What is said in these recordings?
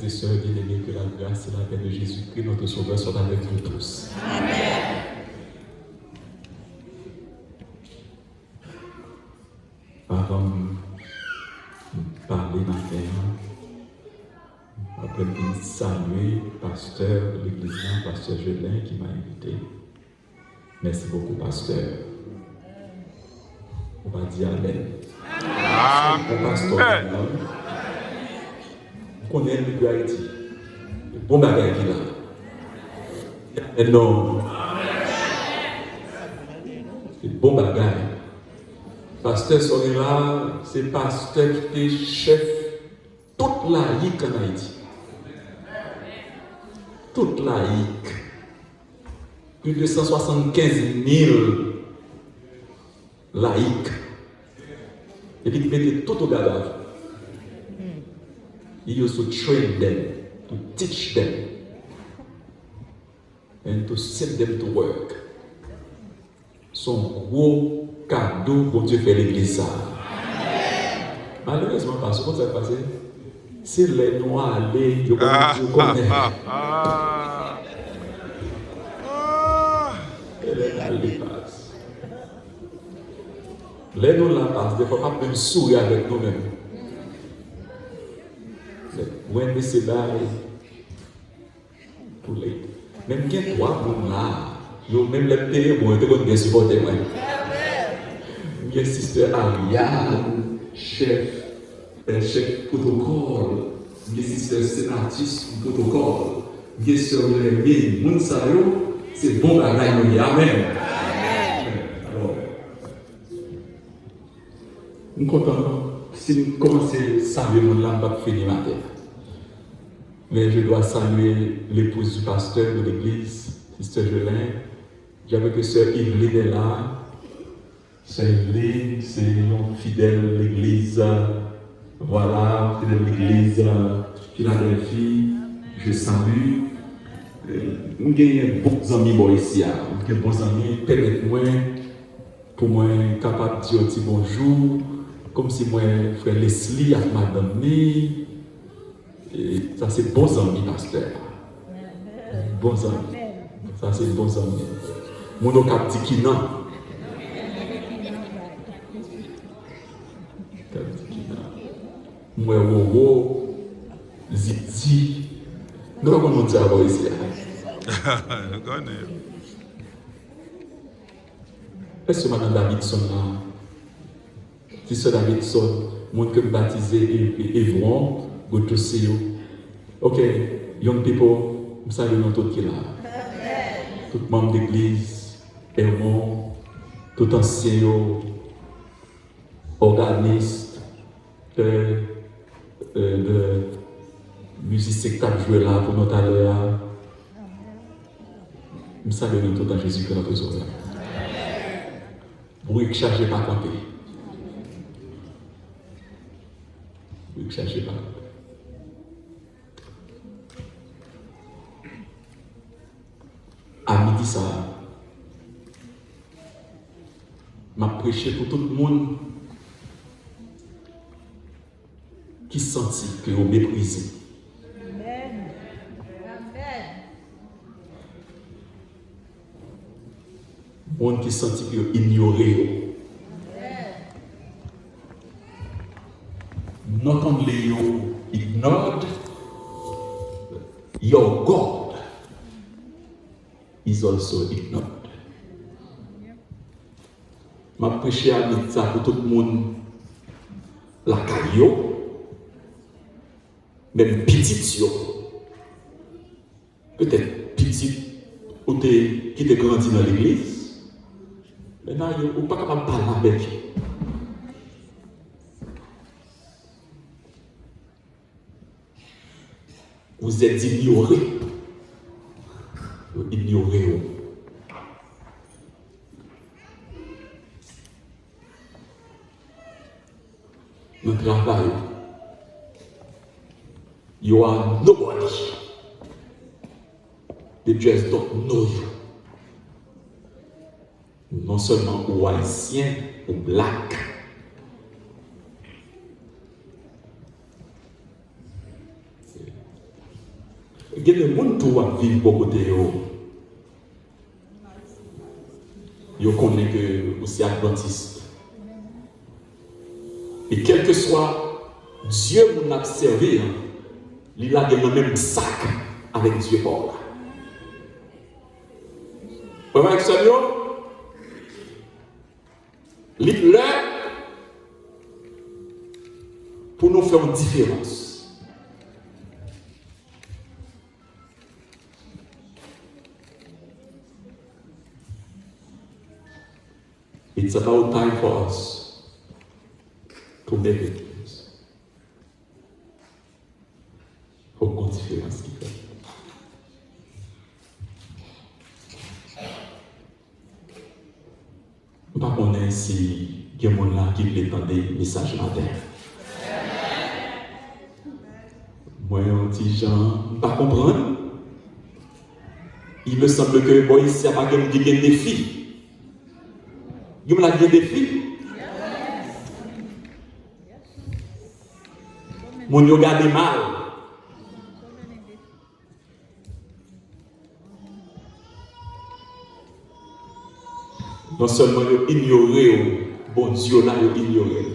et sœurs bien-aimés, que la grâce et la paix de Jésus-Christ, notre Sauveur, soient avec vous tous. Amen. Avant de parler matin, après de saluer le pasteur de l'église, pasteur Jelin, qui m'a invité. Merci beaucoup, pasteur. On va dire Amen. Amen. Pasteur, on connaît le Haïti. Le bon bagage qui est là. Non. Le bon bagage. Pasteur Sorella, c'est pasteur qui est chef toute laïque en Haïti. Toute laïque. Plus de 175 000 laïcs. Et puis il mettait tout au cadavre. He used to train them, to teach them, and to send them to work. Son gros cadeau pour Dieu fait l'église ça. Malheureusement, parce que ça passé, c'est les noirs allés, je connais. Et les allés passent. Les noirs là passent, des fois pas même sourire avec nous-mêmes. When c'est là, pour les. Même qu'il y a trois personnes là, même les pays, bon, ils vont bien supporter moi. Bien, sister Ariane, chef protocole, bien, sister sénatrice protocole, bien sûr, les Mounsayo, c'est bon bagaille, amen. Alors, nous sommes contents. Si nous commençons à saluer mon âme, pas finir ma tête. Mais je dois saluer l'épouse du pasteur de l'église, sister Jelin. J'avais que sœur Yveline est là. Sœur Yveline, c'est une fidèle de l'église. Voilà, fidèle de l'église Philadelphie. Je salue. Nous avons bons amis ici. Nous avons bons amis. Permettez-moi, pour moi, capable de dire un petit bonjour. Comme si moi, frère Leslie avec madame Ni. Et ça, c'est bons amis, pasteur. Bons amis. Ça, c'est bons amis. Mon nom cap dit qui non. Moi, Wowo, Ziti. Nous ne pouvons pas dire avant ici. Est-ce que madame Davidson là? Si c'est Davidson, monde que baptisé Évron, good to see you. Okay, young people, je salue tout qui est là. Tout membre d'église, Évron, tout ancien, organiste, de musicien qui a joué là pour notre aller. Je salue tout en Jésus que notre sauveur. Bruit chargé par camper. Vous ne cherchez pas. À midi, ça, m'a prêché pour tout le monde qui sentit que vous méprisez. Amen. Amen. Monde qui sentit que vous ignorez. Not only you ignored, your God is also ignored. Je prêche à ça pour tout le monde, la caillou, même petit, peut-être petit, qui te grandi dans l'église, maintenant, vous n'êtes pas capable de parler avec lui. Vous êtes ignorés. Vous ignorez. Le travail. You are nobody. They just don't know you. Non seulement ou haïtien ou black. Il y a des gens qui vivent beaucoup de eux. Ils connaissent que vous êtes adventiste. Et quel que soit Dieu nous a servi, il a le même sac avec Dieu pour là. Vous voyez ça, l'île pour nous faire une différence. It's about time for us to make a difference. Faut qu'on différence qui fait. Je ne sais pas si il y a des gens là qui veulent entendre des messages matin. Moi, un petit gens, je ne pas comprendre. Il me semble que bon, ici, il n'y a pas de défi. Il y a des défis. Mon yo garde mal. Non seulement yo ignoré, bon Dieu là yo ignoré.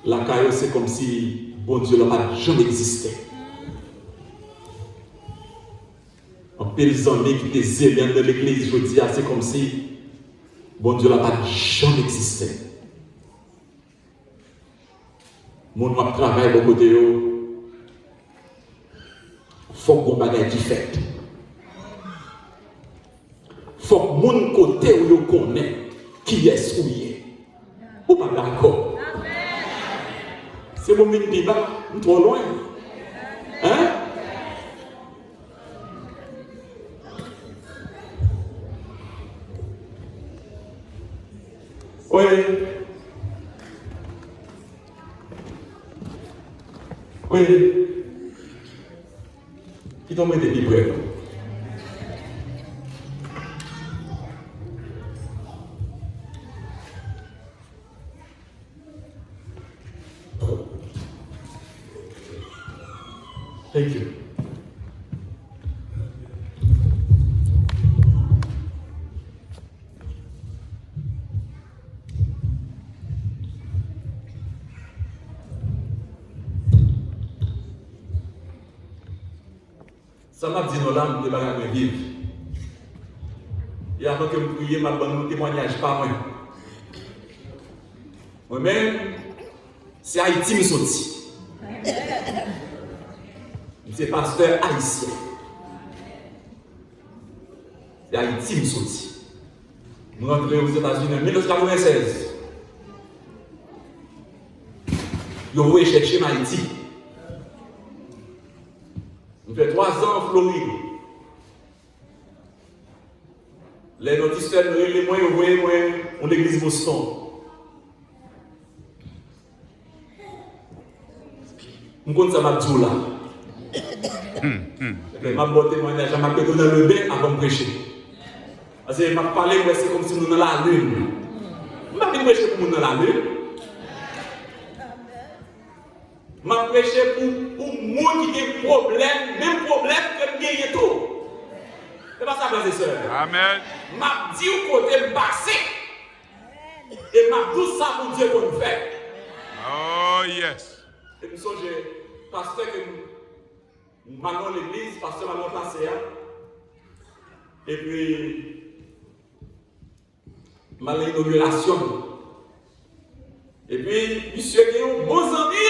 La caille c'est comme si bon Dieu n'a pas jamais existé. En paysan qui était zélé dans l'église, je dis, c'est comme si bon Dieu n'a pas jamais existé. Mon noir travaille beaucoup de eux. Faut qu'on bagaille qui fait. Faut que mon côté où je connais qui est souillé. Ou pas d'accord. C'est mon mine débat, trop loin. Hein? Oui. Oui. Qui t'ont mis des livrets? Thank you. Ça m'a dit nos larmes de bagages vivre. Et avant que je prie, ma bonne témoignage pas moi. Moi-même, c'est Haïti me sorti. C'est pasteur haïtien. C'est Haïti me sorti. Nous rentrons aux États-Unis en 1996. Ils ont chercher Haïti. On fait 3 ans en Floride. Les noticiers, les moyens, on l'église Boston. Je compte ça m'a dit là. Je m'a bon témoignage, je m'a pété dans le bain avant de prêcher. Parce que je m'a parlé, c'est comme si nous dans la lune. Je m'a prêché pour nous dans la lune. Je m'a prêché pour monde qui a des problèmes, même problème que gagner tout. C'est pas ça, frères et sœurs. Amen. Je m'a dit au côté passé. Et m'a dit ça pour Dieu qu'on fait. Oh, yes. Et puis, j'ai pasteur que maintenant l'église, pasteur maintenant passé. Et puis, ma l'inauguration. Et puis, monsieur qui est un bon ami.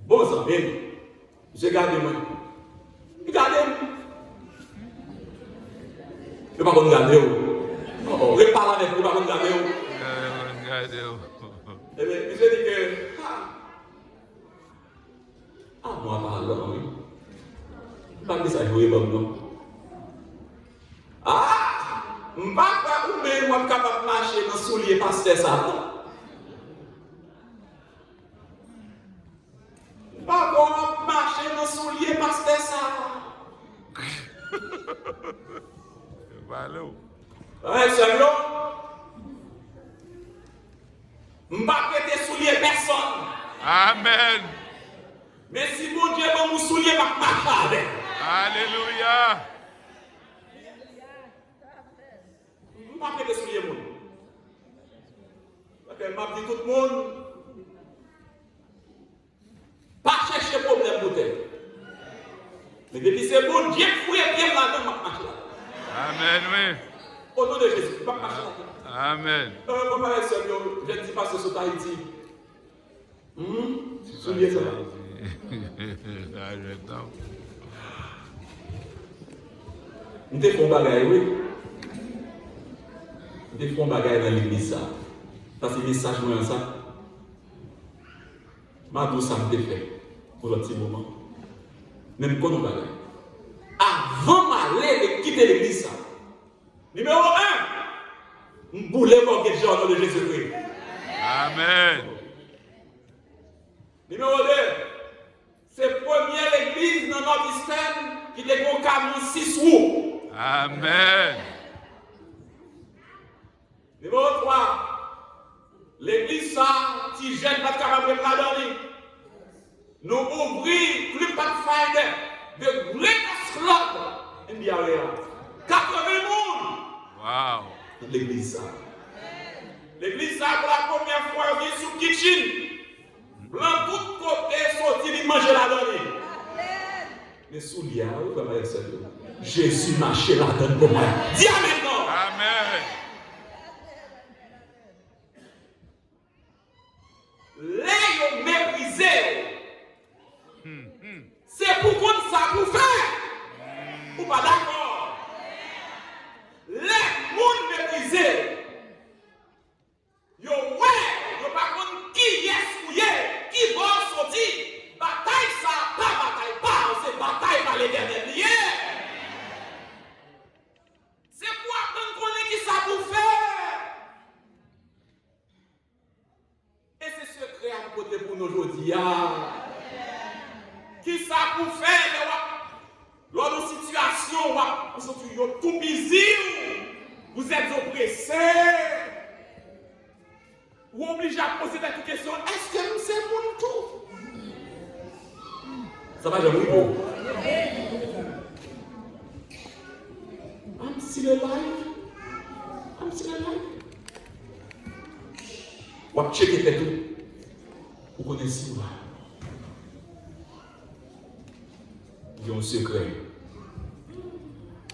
Bon ami. Monsieur, gardez-moi. Regardez-moi. Je ne vais pas regarder. Je parle avec vous, je ne vais pas regarder. Eh bien, je dis que, moi, pardon, oui. Je ne vais pas ça jouer, non. Je ne vais pas capable de marcher dans le soulier pasteur ça. Je ne vais pas marcher dans le soulier pasteur ça. Valeu. Ouais, sérieux? Je ne vais pas prêter soulier personne. Amen. Mais si mon Dieu va vous soulier, ma marche avec. Alléluia. Vous ne pouvez pas soulier mon. Parce que m'a dit tout le monde, pas chercher problème pour tel. Mais depuis c'est bon, Dieu fouille bien là-dedans, ma marche là. Amen, oui. Au nom de Jésus, ma marche là. Amen. Mon frère et soeur, je ne dis pas ce sur Tahiti. Souliez ça. Nous te font bagaille, oui. Nous te font bagaille dans l'église, ça. Ça, c'est message, moi, ça. Ma douce, ça me fait pour un petit moment. Même quand nous bagaille. Avant d'aller quitter l'église, ça. Numéro 1, nous voulons voir quelque chose au nom de Jésus-Christ. Amen. Numéro 2, c'est la première église dans notre système qui est un camion 6 roues. Amen. Numéro 3, l'église ça, si jeune pas capable de la donner. Nous ouvrons plus pas de finder, de greatest club in the area. 80 personnes. Wow. Dans l'église ça. L'église ça, pour la première fois, on est sous kitchen. Blanc tout côté sorti, il mange la donner. Mais sous l'ia, Jésus marchait la donne pour moi. Dis amen non. Amen. Les méprisés. C'est pour qu'on ça pour faire. Ou pas d'accord. Les gens méprisés. Yo ouais, yo pas contre qui yes ou yeah, qui bon sorti. Bataille ça, pas bataille pas, c'est bataille par l'Éternel lié. C'est pour apprendre qu'on est qui ça pour faire. Et c'est secret à côté pour nous aujourd'hui. Qui ça pour faire, lors de situation, vous êtes tout busy, vous êtes oppressés. Ou obligé à poser cette question, est-ce que c'est mon tour? Ça va, j'aime beaucoup. I'm still alive. I'm still alive. On va checker tout. Vous connaissez moi. Il y a un secret.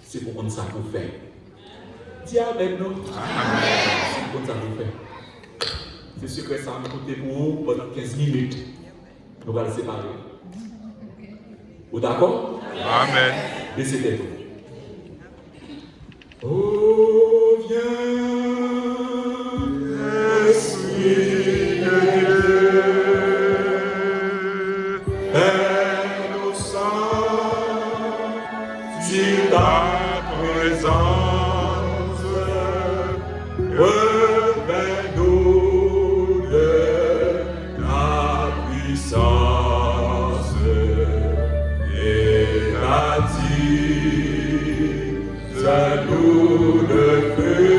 C'est pour qu'on ça pour faire. Dis amen, non? C'est pour qu'on ça pour faire. C'est secret, ça va écouter pour vous pendant 15 minutes. Nous allons séparer. Vous d'accord? Amen. Et c'était tout. Oh, viens, Esprit de Dieu, et nous sentir ta présence, revers-nous de ta puissance et attire-nous de feu.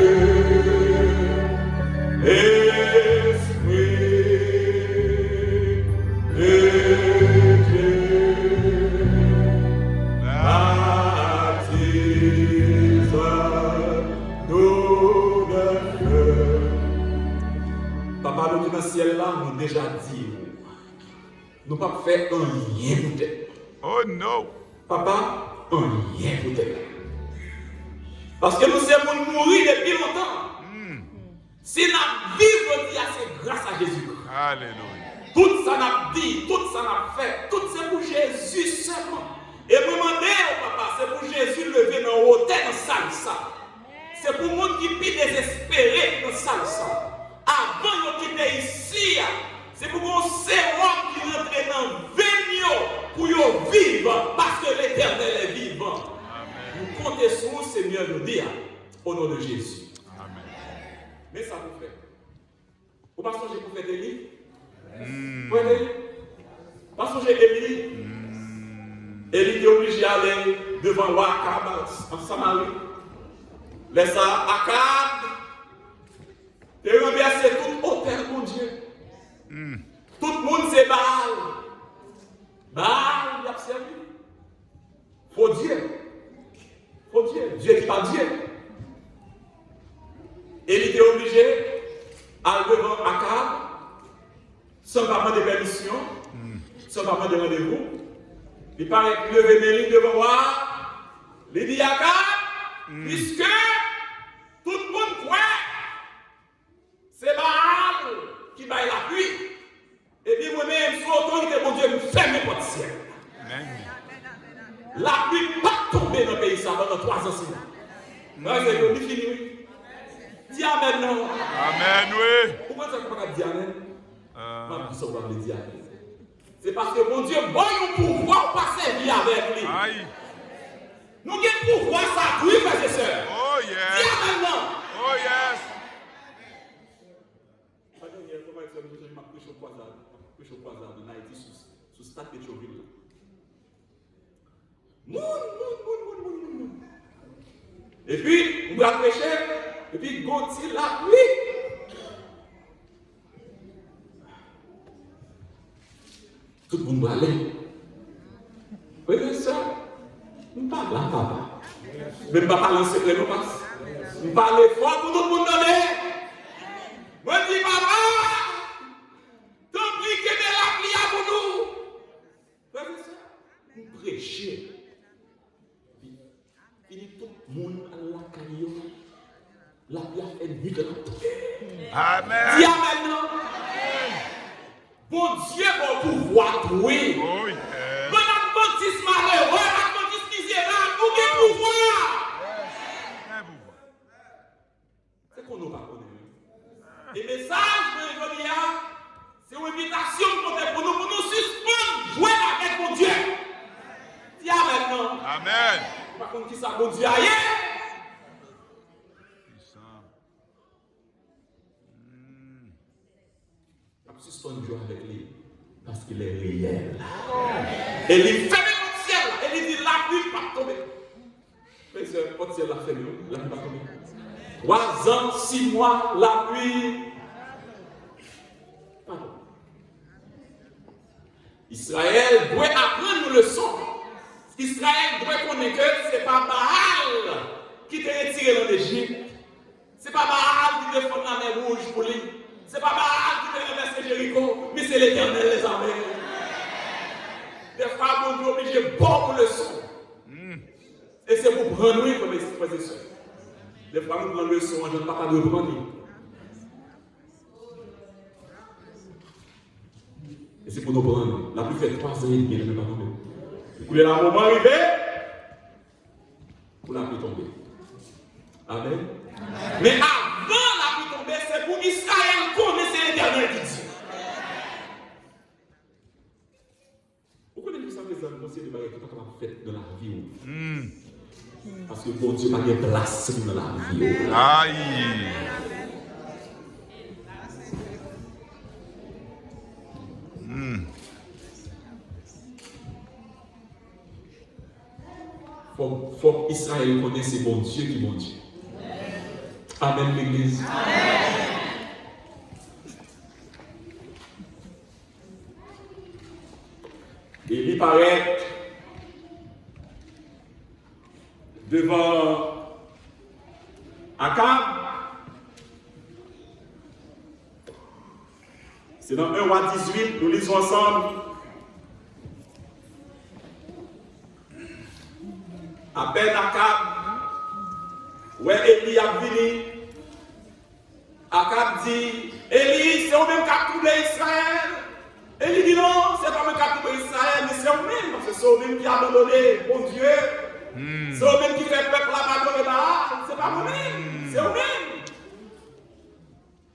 Papa, nous dans le ciel là, nous déjà dit, nous ne pouvons pas faire un lien pour eux. Oh non. Papa, un lien pour eux. Parce que nous sommes mourir depuis longtemps. Si nous vivons, c'est grâce à Jésus. Alléluia. Tout ça n'a dit, tout ça n'a fait, tout c'est pour Jésus seulement. Et vous demandez au papa, c'est pour Jésus lever dans l'autel dans salle ça. C'est pour moi qui puis désespéré dans salle ça. Avant de quitter ici, c'est pour qu'on sérum qui rentre dans le vigno pour vivre parce que l'Éternel est vivant. Amen. Vous comptez sur nous, Seigneur, nous dire au nom de Jésus. Amen. Mais ça vous fait. Vous ne pensez pas que vous faites des lits? Vous faites des lits? Parce que j'ai Élie. Élie était obligé d'aller devant Akab en Samarie. Laisse ça, Akab. Et renverser tout hôtel, mon Dieu. Tout le monde c'est Baal. Baal, il a servi. Faut Dieu. Faut Dieu. Dieu qui parle Dieu. Et il était obligé à devant Akab, sans pas demander permission, sans pas demander rendez-vous. Il paraît qu'il levait mes lignes devant moi. Il dit Akab, puisque tout le monde croit, c'est Baal qui baille la pluie. Et puis moi-même, sous autorité de mon Dieu, je ferme les portes ciel. La pluie n'est pas tombée dans le pays ça pendant 3 ans. C'est fini, oui. Dis Amen, non. Amen, oui. Pourquoi tu ne peux pas dire Amen? C'est parce que mon Dieu, bon, nous pouvoir pas servir avec lui. Aïe. Nous avons pouvoir ça, oui, frères et sœurs. Oh, yes. Dis Amen, non. Oh, yes. Je suis en Haïti sous stade Pétionville. Et puis, on va prêcher, et puis, Gauthier la pluie. Tout le monde va aller. Oui, ça. On parle là, papa. Même pas parler en secret, nous passe. On parle fort pour tout le monde donner. Moi, je dis, papa, t'en prie que de la pluie pour nous. Oui, ça. Nous prêcher. Il tout le monde à la caillou. La pluie a fait nuit de la pluie. Amen. Dis Amen, non? Bon Dieu va pouvoir trouver. Oh, yes. Bon adventiste malheureux, adventiste misérable, vous avez pouvoir. C'est qu'on n'a pas connu. Et le message de Evonia, c'est une invitation pour nous suspendre, jouer avec mon Dieu. Dis Amen, non? Amen. Par contre, qui ça, mon Dieu, aïe? Suspendre Dieu avec lui parce qu'il est réel. Et il ferme le ciel et il dit la pluie va tomber. Mais c'est pas ciel la ferme, la pluie va tomber. 3 ans, 6 mois, la pluie. Pardon. Israël doit apprendre une leçon. Israël doit connaître que ce n'est pas Baal qui t'a retiré en Égypte. Ce n'est pas Baal qui défend la mer rouge pour lui. Ce n'est pas Baal qui te renverse Jéricho, mais c'est l'Éternel les armées. Des fois, on est obligé de bonne leçon. Et c'est pour prendre oui comme frères et sœurs. Des fois, on prend le leçon, je ne pas de reprendre. Et c'est pour nous prendre. La pluie fait 3 ans et demi, elle ne va pas tomber. Et puis, là, moment arrivé, pour la pluie tomber. Amen. Mais avant la pluie tomber, c'est pour Israël connaître l'Éternel qui dit. Vous connaissez que ça fait ça, c'est des bagages qui ne sont pas faites dans la vie. Parce que bon Dieu n'a pas de place dans la vie. Aïe. Faut Israël connaisse bon Dieu qui est bon Dieu. Amen, l'Église. Et il paraît devant Akab. C'est dans 1 roi 18, nous lisons ensemble. À peine Akab, ouais, Élie a venu. Akab dit, Élie, c'est au-même qui a troublé Israël. Élie dit non, c'est pas le qui a troublé Israël, mais c'est au-même, parce que c'est au-même qui a abandonné mon Dieu. C'est au-même qui fait peuple à adorer Baal. C'est pas moi-même, c'est au-même.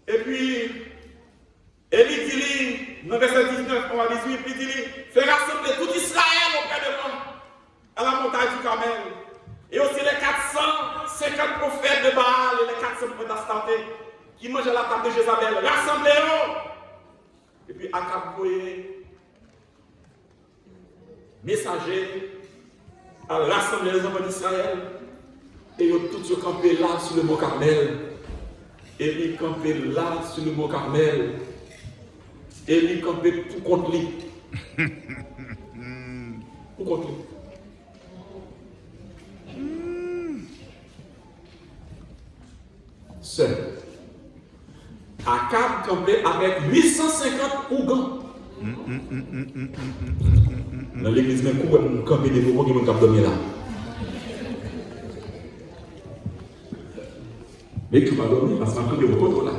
Et puis, Élie dit, dans verset 19, on va 18, il dit, fais rassembler tout Israël auprès de moi, à la montagne du Carmel. Et aussi les 450 prophètes de Baal et les 400 prophètes d'Astarté qui mangent à la table de Jézabel. Rassemblez-vous. Et puis Akab voyait messager à rassembler les enfants d'Israël. Et ils ont tous campé là sur le mont Carmel. Et ils campaient là sur le mont Carmel. Élie campait pour contre lui. Pour contre lui. Seul. Akab campait avec 850 ougans. Dans l'église, même coup, on campait des mouvements qui vont dormir là. Mais tu vas dormir parce qu'on a campé beaucoup là.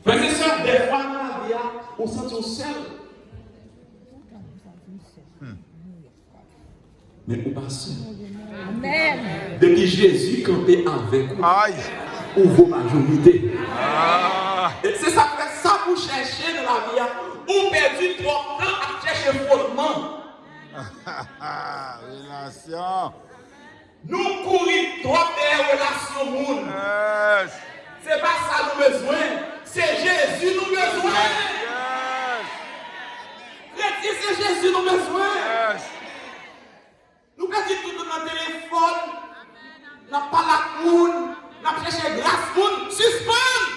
Frères et sœurs, des fois dans la vie, on se sent seul. Mais on pas seul. Amen. Depuis Jésus campait avec vous, Aïe. ou vos majorités. Ah. Et c'est ça que ça pour chercher dans la vie. Ou perdu trop temps à chercher fondement. Relation. Nous courons trop des relations monde. Yes. C'est pas ça nous besoin. C'est Jésus nous besoin. Yes. Chrétien, c'est Jésus nous besoin. Yes. Nous pas dit tout dans le téléphone. N'a pas la cour. N'a cherché grâce pour suspendre.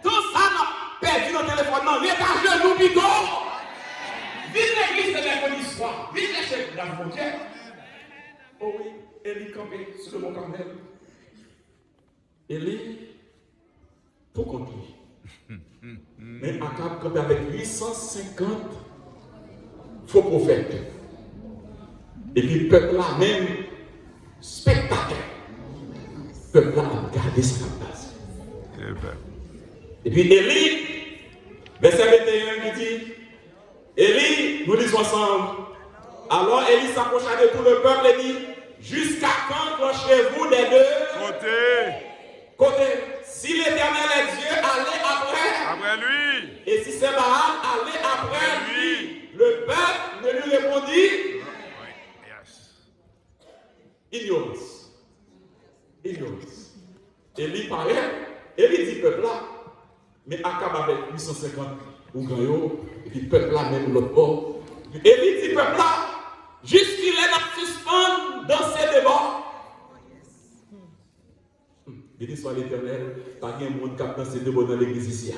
Tout ça n'a perdu notre téléphone. Non, l'état genou bidon. Vite l'église de mercredi soir. Vite chercher la frontière. Oh oui, Élie campait sur le mont Carmel. Élie, pour conclure. Mais Akab campait avec 850 faux prophètes. Et puis le peuple là même, spectateur. Le peuple là a gardé sa place. Et puis Élie, verset 21 qui dit, Élie, nous lisons ensemble. Alors Élie s'approcha de tout le peuple et dit, jusqu'à quand clochez-vous des deux côtés? Si l'Éternel est Dieu, allez après. Après lui. Et si c'est Baal, allez après lui. Le peuple ne lui répondit. Ignorance. Ignorance. Élie parlait, Élie dit peuple là, mais Akab avec 850 Ougayo, et puis peuple là même l'autre bord. Élie dit peuple là, jusqu'il est à suspendre dans ses débats. Béni soit l'Éternel, pas qu'il y ait un monde qui a dans ses débats dans l'église ici.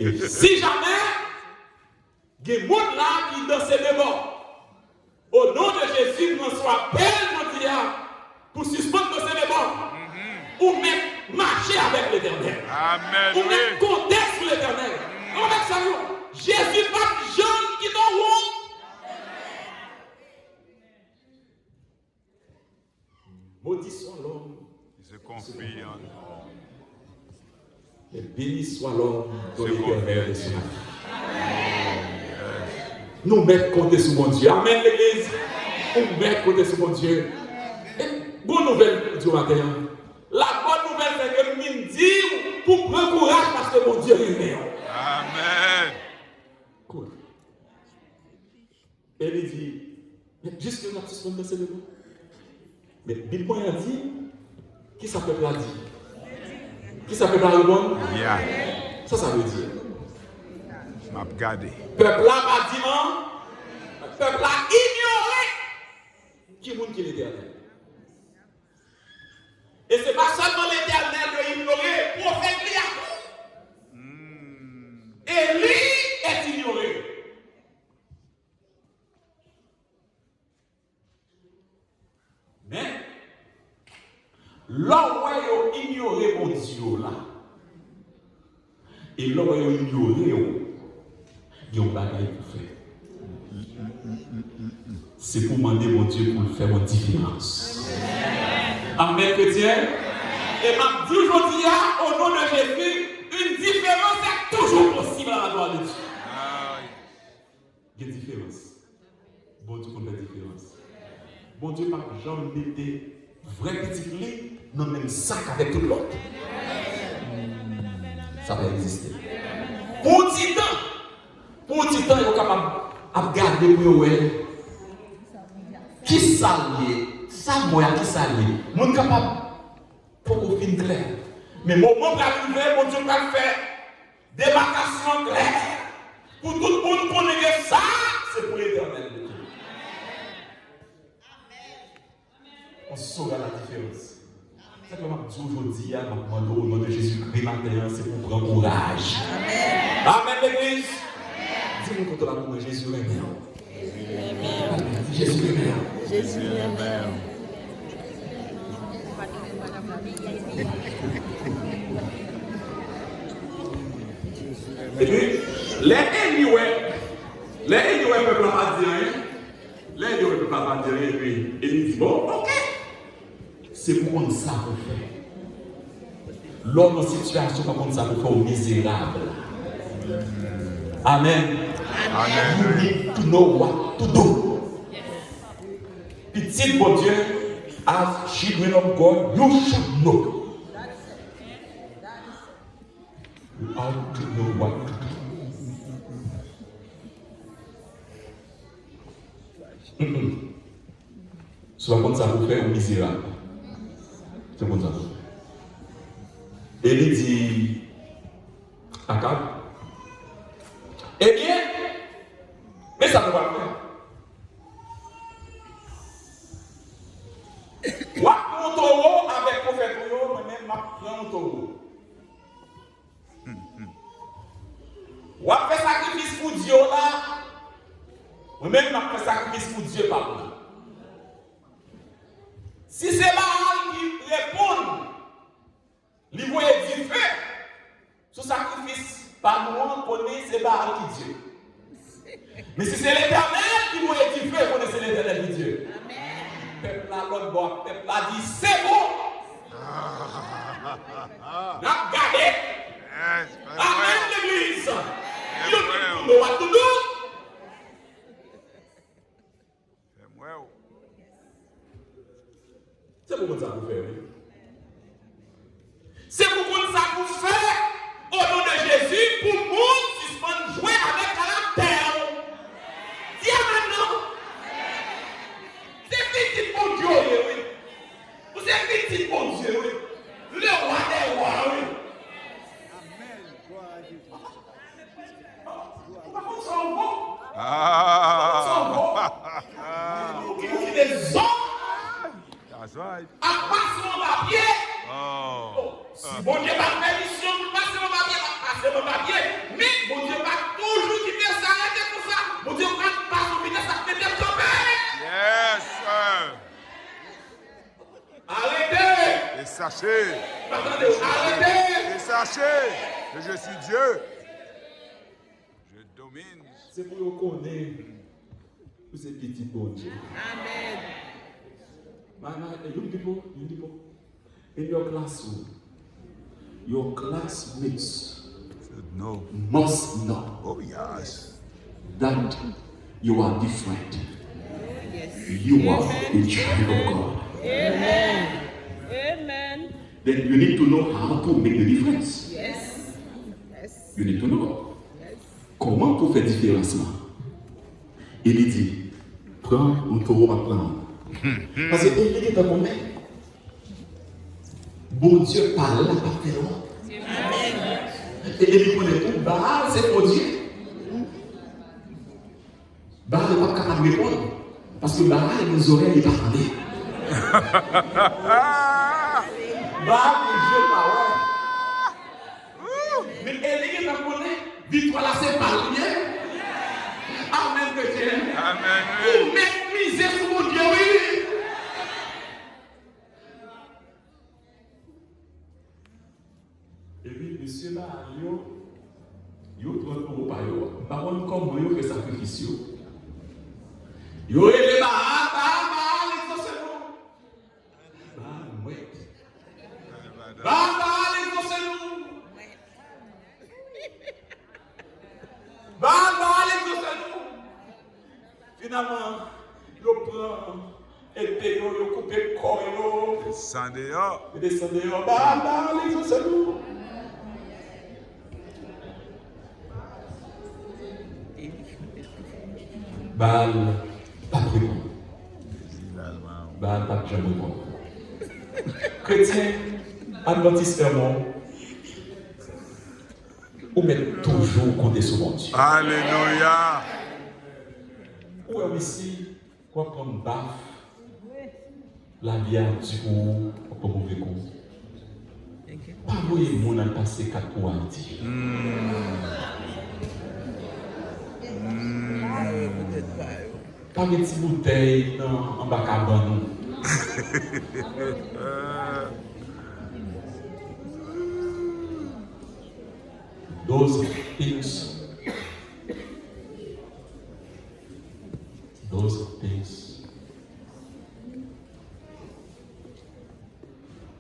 Et si jamais, il y a un monde là qui est dans ses débats, au nom de Jésus, nous soit belle, pour suspendre dans ses débats, ou même marcher avec l'Éternel. Amen. Ou même compter sur l'Éternel. On met ça, Jésus pas de gens qui n'ont honte. Maudit soit l'homme. Il se confie en Et béni soit l'homme dont l'Éternel est son vie. Nous mettons compter sur mon Dieu. Amen, l'église. Nous mettons compter sur mon Dieu. Et bonne nouvelle du matin. La bonne nouvelle, c'est que nous disons pour prendre courage parce que mon Dieu est meilleur. Amen. Cool. Et il dit, jusque là, tu dans ces deux. Mais Bill Boy a dit, qui ça peut pas dire? Qui ça peut pas répondre? Yeah. Ça veut dire. M'a regardé. Peuple là pas dit non. Peuple là ignoré. Qui est l'Éternel? Et ce n'est pas seulement l'Éternel de ignorer, prophète Liakou. Élie est ignoré. Mais, l'homme a ignoré mon Dieu là. Et l'homme a ignoré, il y a un bagage pour faire. C'est pour demander mon Dieu pour faire une différence. Amen, chrétien. Et m'a dit aujourd'hui, au nom de Jésus, une différence est toujours possible à la gloire de Dieu. Il y a une différence. Bon Dieu, qu'on fait différence. Bon Dieu, par Jean mettait vrai petit lit dans le même sac avec tout l'autre. Ça va exister. Pour un petit temps, il est capable de garder pour eux. Qui s'allie, ça moi qui s'allie. Mon capable pour qu'on finisse clair. Mais mon moment va arriver, mon Dieu va faire démarcation claire. Pour tout le monde connaître ça, c'est pour l'Éternel. on saura la différence. C'est comme je dis aujourd'hui, au nom de Jésus-Christ, matin, c'est pour prendre courage. Amen. Amen, l'église. Dis-nous contre l'amour de Jésus, le meilleur. Jésus, le meilleur. Jésus le meilleur. Et puis, les anyway, peuple pas dire rien. Les anyway, peuple pas dire rien. Et puis, il dit bon, ok. C'est pour qu'on ça qu'on fait. L'homme en situation, comme ça qu'on fait au misérable. Amen. Amen. You need to know what to do. Petit bon Dieu, as children of God, you should know. You ought to know what to do. Soit comme ça vous fait au misérable. C'est comme ça. Et il dit, Akab, eh bien, mais ça ne va pas faire. Wap mon taureau avec le prophète, moi-même, je prends mon taureau. Wap fait sacrifice pour Dieu là, moi-même, je fais sacrifice pour Dieu par là. Si c'est Baal qui répond, il voit du feu, ce sacrifice par nous, on connaît c'est Baal qui Dieu. Mais si c'est l'Éternel qui voit du feu, on connaît c'est l'Éternel qui Dieu. Peuple là, l'autre bord, peuple là dit c'est bon. N'a gardé. Amen l'église. You need to know what to do. C'est pour ça vous faites. C'est pour ça vous faites au nom de Jésus pour le monde suspendre jouer avec la terre. Dis maintenant. C'est petit bon Dieu, oui. Vous êtes petit bon Dieu, oui. Le roi des rois, oui. Par contre, ça en vaut. Ça en vaut. Vous des hommes. That's right. À passer mon papier. Oh. Si bon Dieu va permission pour passer mon papier, va passer mon papier. Mais bon Dieu va toujours quitter s'arrêter pour ça. Bon Dieu va passer au ministère, ça peut être tombé. Yes, sir. Arrêtez. Et sachez. Attendez, arrêtez. Et sachez que je suis Dieu. Je domine. C'est pour vous connaître. Vous êtes petit bon Dieu. Amen. Young people, in your classroom, your classmates No. must know Oh, yes. that you are different. Yes. You are a child of God. Amen. Amen. Then you need to know how to make the difference. Yes. Yes. You need to know. Yes. Comment pour faire différence? Il dit, prends un taureau à prendre. Parce que il est dans mon main. Bon Dieu parle là, pas faire loin. Et il connaît tout. Baal, c'est pour Dieu. Baal n'est pas capable de répondre. Parce que Baal, nos oreilles, il n'est pas parlé. Baal, c'est Dieu, pas ouais. Mais il est dans mon main. Victoire là, c'est pas bien. Amen, chrétien. Amen. Pour m'épuiser sur mon Dieu, oui. Et puis, monsieur Mario, yo trouve pour pas yo. Par contre, comment yo fait sacrifice yo? Yo est les Baal, exaucez-nous. Baal, ouais. Baal, exaucez-nous. Baal, exaucez-nous. Finalement, yo prend épée yo coupe corps yo. Descendez dehors. Yo descend dehors. Baal, exaucez-nous. Baal, pas de réponse. Baal, pas de jamais répondre. Chrétien, adventiste ou met toujours compter sur mon Dieu. Alléluia. Ou est ici, quoi prendre baffe, la vie a du coup, pas mauvais coup. Pas vous et mon a passé 4 pour Haïti. Pas des petites bouteilles en bas cabane. Those things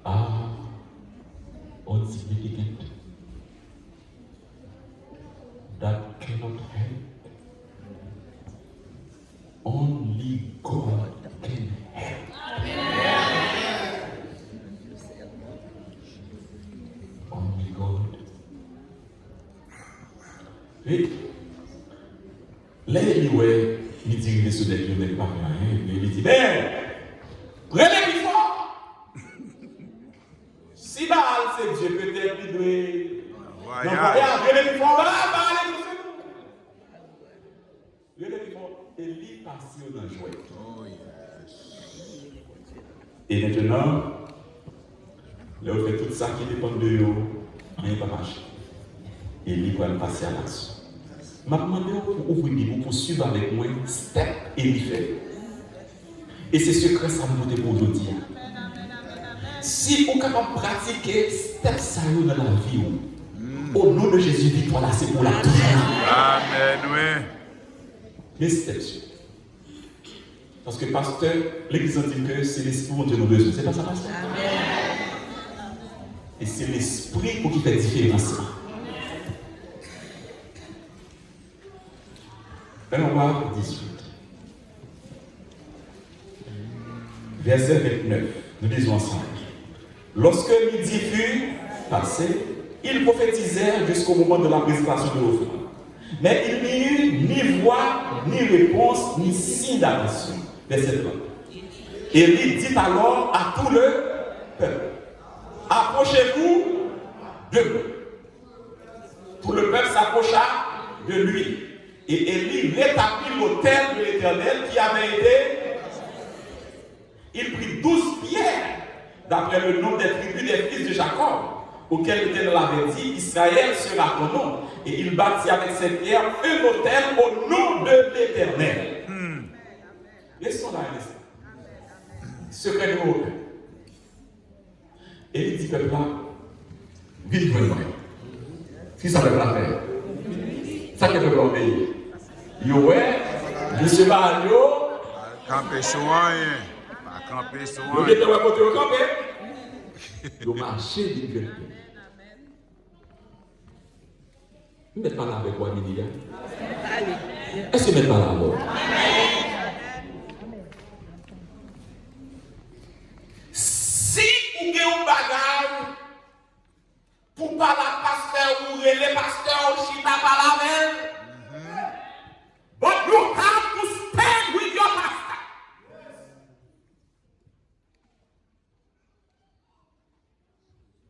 are insignificant that cannot help. Only God can help. Only God. Et là, il dit qu'il est sur des lieux, mais pas rien. Il dit, mais, prenez plus fort. Si Baal c'est Dieu, peut-être qu'il doit. Non, prenez plus fort. Baal est plus fort. Et lui passe dans le joie. Et maintenant, là, vous faites tout ça qui dépend de vous, rien ne va marcher. Et lui va passer à l'action. Je vais demander pour ouvrir pour suivre avec moi, step et lui faire. Et c'est ce que ça nous pour aujourd'hui. Si vous êtes capable de pratiquer step ça dans la vie, au nom de Jésus, victoire là, c'est pour la toujours. Amen, oui. Les steps. Parce que pasteur, l'église dit que c'est l'esprit dont nous avons besoin. C'est pas ça, pasteur? Amen. Et c'est l'esprit pour qui fait différence. On va 18. Verset 29. Nous disons ensemble. Lorsque midi fut passé, ils prophétisèrent jusqu'au moment de la présentation de l'offrande. Mais il n'y eut ni voix, ni réponse, ni signe d'attention. Verset 30. Et il dit alors à tout le peuple, approchez-vous de moi. Tout le peuple s'approcha de lui. Et Élie rétablit l'autel de l'Éternel qui avait été. Il prit 12 pierres, d'après le nom des tribus des fils de Jacob, auquel l'Éternel avait dit, Israël sera ton nom. Et il bâtit avec ces pierres un autel au nom de l'Éternel. Laissons là un instant. Secret numéro 1. Et il dit peuple là, vite moi. Si ça ne veut pas faire. Ça ne peut pas obéir. Ouais, monsieur Mario. Camper sur rien. Pas camper sur rien. Vous êtes à côté au camper. Le marché dit que. Vous n'êtes pas là avec moi, Midi. Est-ce que vous n'êtes pas là alors? Si vous avez un bagage pour pas la pasteur ou les pasteurs ou chita pas la même, but you have to stand with your pastor.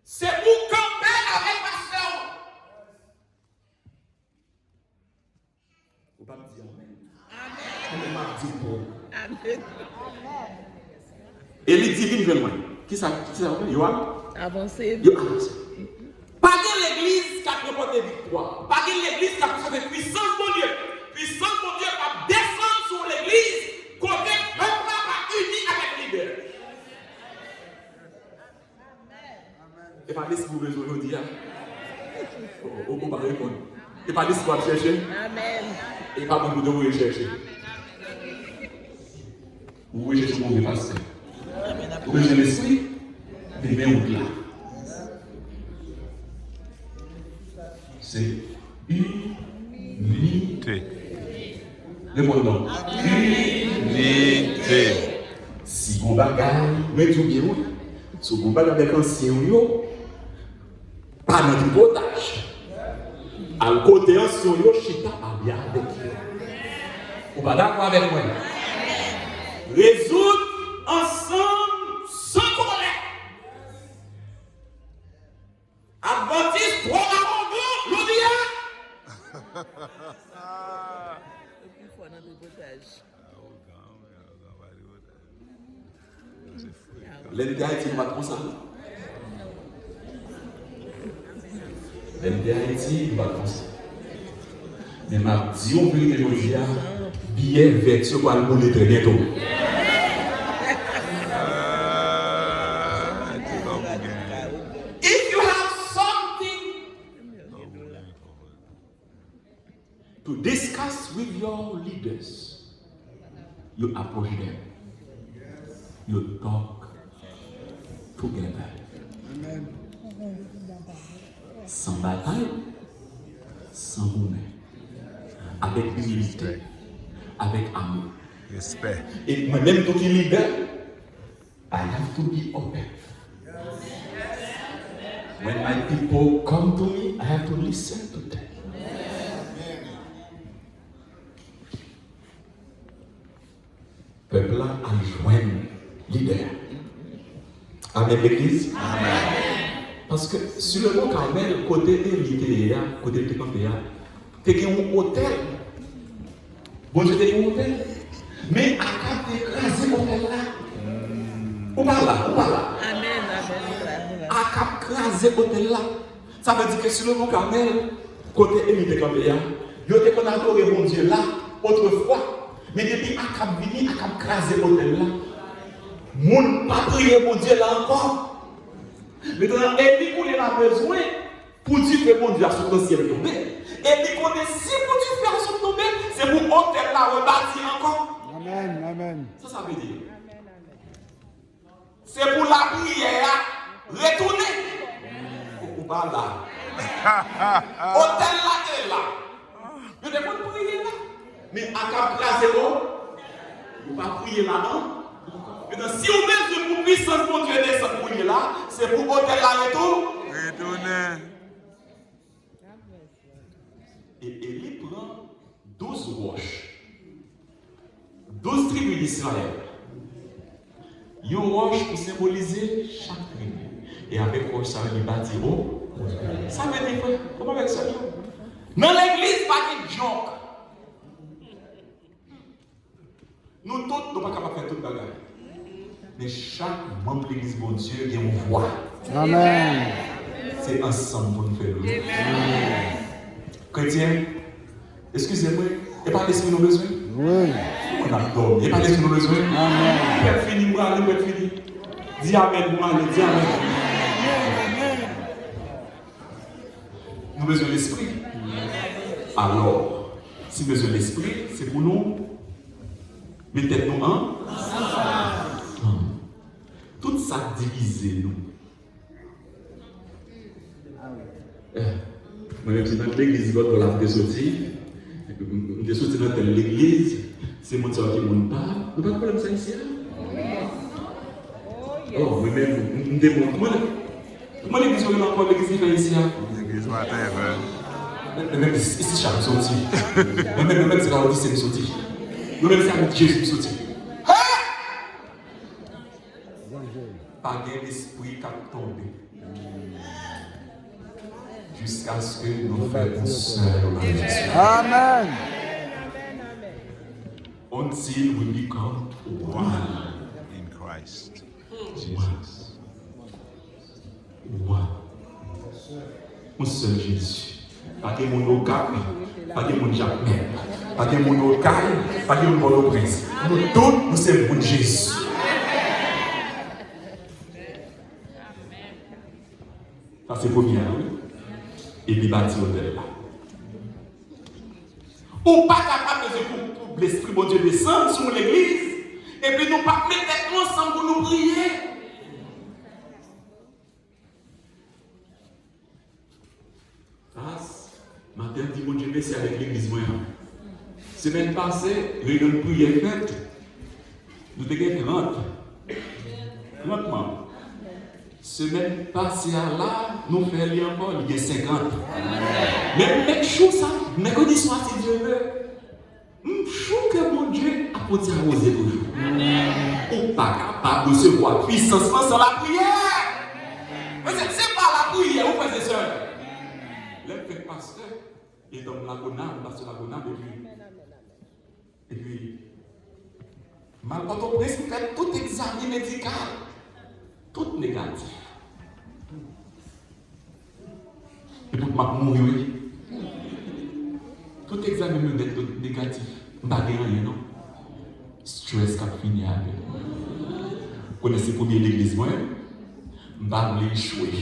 C'est pour camper avec pasteur. Vous pas me dire amen. Amen. Et les divines veulent moi. Qui ça fait? Yohan? Avancez. Pas de l'église qui a préparé victoire. Pas de l'église qui a préparé puissance de Dieu. Puissance de Dieu va descendre sur l'église côté peuple va uni avec leader. Et pas si vous voulez aujourd'hui. On va répondre. Et pas si vous allez chercher. Amen. Et pas beaucoup de vous chercher. Vous voulez chercher mon pasteur. Vous voulez chercher l'esprit. Vivez au là. C'est unité. Répondons. Unité. Si vous bagaille, mais tout bien, si vous bagaille avec un sérieux, pas dans du potage. À côté un sérieux, chita pas bien avec vous. Vous pas d'accord avec moi? Résoudre ensemble sans colère. Adventiste, trois avant l'audia. L'Inde Haïti, pas comme ça. L'Inde Haïti, pas comme ça. Mais ma dit on peut dire aujourd'hui, billet vert sur quoi le monde est très bientôt. If you have something to discuss with your leaders, you approach them. You talk together. Amen. Sans bataille, sans gourmet. Avec humilité, avec amour. Respect. Et moi-même, tout qui est leader, I have to be open. When my people come to me, I have to listen to them. Peuple là a joindre leader. Amen l'église. Parce que sur le mont Carmel, côté de l'idée, côté de campé, tu as un hôtel. Bon Dieu, tu as un hôtel. Mais à quand tu écrasé l'hôtel là? Ou pas là? Amen, amen. À quand écrasé l'hôtel là? Ça veut dire que sur le mont Carmel, côté de l'idée campé, il y a qu'on adoré mon Dieu là, autrefois. Mais depuis à cap vini, à cap écrasé l'hôtel là, moun pas prier mon Dieu là encore. Maintenant, et puis qu'on a besoin pour dire que mon Dieu a son ciel tombé. Et puis qu'on est si pour dire faire son tombé, c'est pour hôtel là rebâtir encore. Amen. Amen. Ça veut dire. C'est pour la prière retourner. Ou pas là. Hôtel là est là. Il y a des gens qui prient là. Mais à cap craser l'eau, il ne faut pas prier là-dedans. Si on met une puissance pour Dieu descend pour lui là, c'est pour hôtel la retour. Retourner. Et Élie prend 12 roches. 12 tribus d'Israël. Une roche pour symboliser chaque tribu. Et avec roche, ça veut dire bâtir. Ça veut dire quoi? Comment avec ça? Dans l'église, pas de junk. Nous tous, nous ne sommes pas capables de faire tout le bagage. Mais chaque membre de l'église, bon Dieu, il y a une voix. Amen. C'est ensemble pour nous faire le. Chrétien, excusez-moi, il n'y a pas l'esprit nous besoin. Oui. On a dormi, il n'y a pas l'esprit nous besoin. Amen. On peut finir, on peut finir. Dis Amen, moi, dis Amen. Nous avons besoin de l'esprit. Alors, si nous avons besoin de l'esprit, c'est pour nous mettre nous en. Tout ça divise nous. Moi-même, c'est dans l'église, quand on a sorti, je suis sorti dans l'église, c'est mon soeur qui ne parle. Nous n'avons pas de problème ça ici. Oh, moi-même, je me démontre. Comment l'église est encore l'église qui fait ici? L'église whatever. Même ici, Charles sorti. Même c'est là où c'est sorti. Même c'est avec Jésus qui sorti. Pas d'esprit qui a tombé. Jusqu'à ce que nous fassions seul en Jésus. Amen. Until we become one In Christ. Jesus. One. Un seul Jésus. Pas de mon Okapi, pas de mon Jacques, pas de mon Okaï, pas de mon Prince. Nous tous, nous sommes pour Jésus. Ça c'est pour bien, oui. Et puis bâtir l'hôtel là. Ou pas capable de pour l'esprit bon Dieu descendre sur l'église. Et puis nous pas mettre ensemble pour nous prier. Matin, dit mon Dieu, merci avec l'église. Semaine passée, réunion de prière faite. Nous avons 30 membres. Semaine passée là, nous faisons encore, il y a 50. Mais même chose ça, mercredi soir, si Dieu veut, je suis que mon Dieu a porté à arroser toujours. On pas capable de recevoir puissance sans la prière. Mais c'est pas la prière, vous faites ça. Le fait pasteur, et dans la gonade, pasteur la gonade, et puis, Port-au-Prince fait tout examen médical, tout négatif. Et pour m'a mourir, tout examen négatif, je ne sais rien, non? Stress qui a fini avec. Vous connaissez combien l'église, moi? Je vais échouer.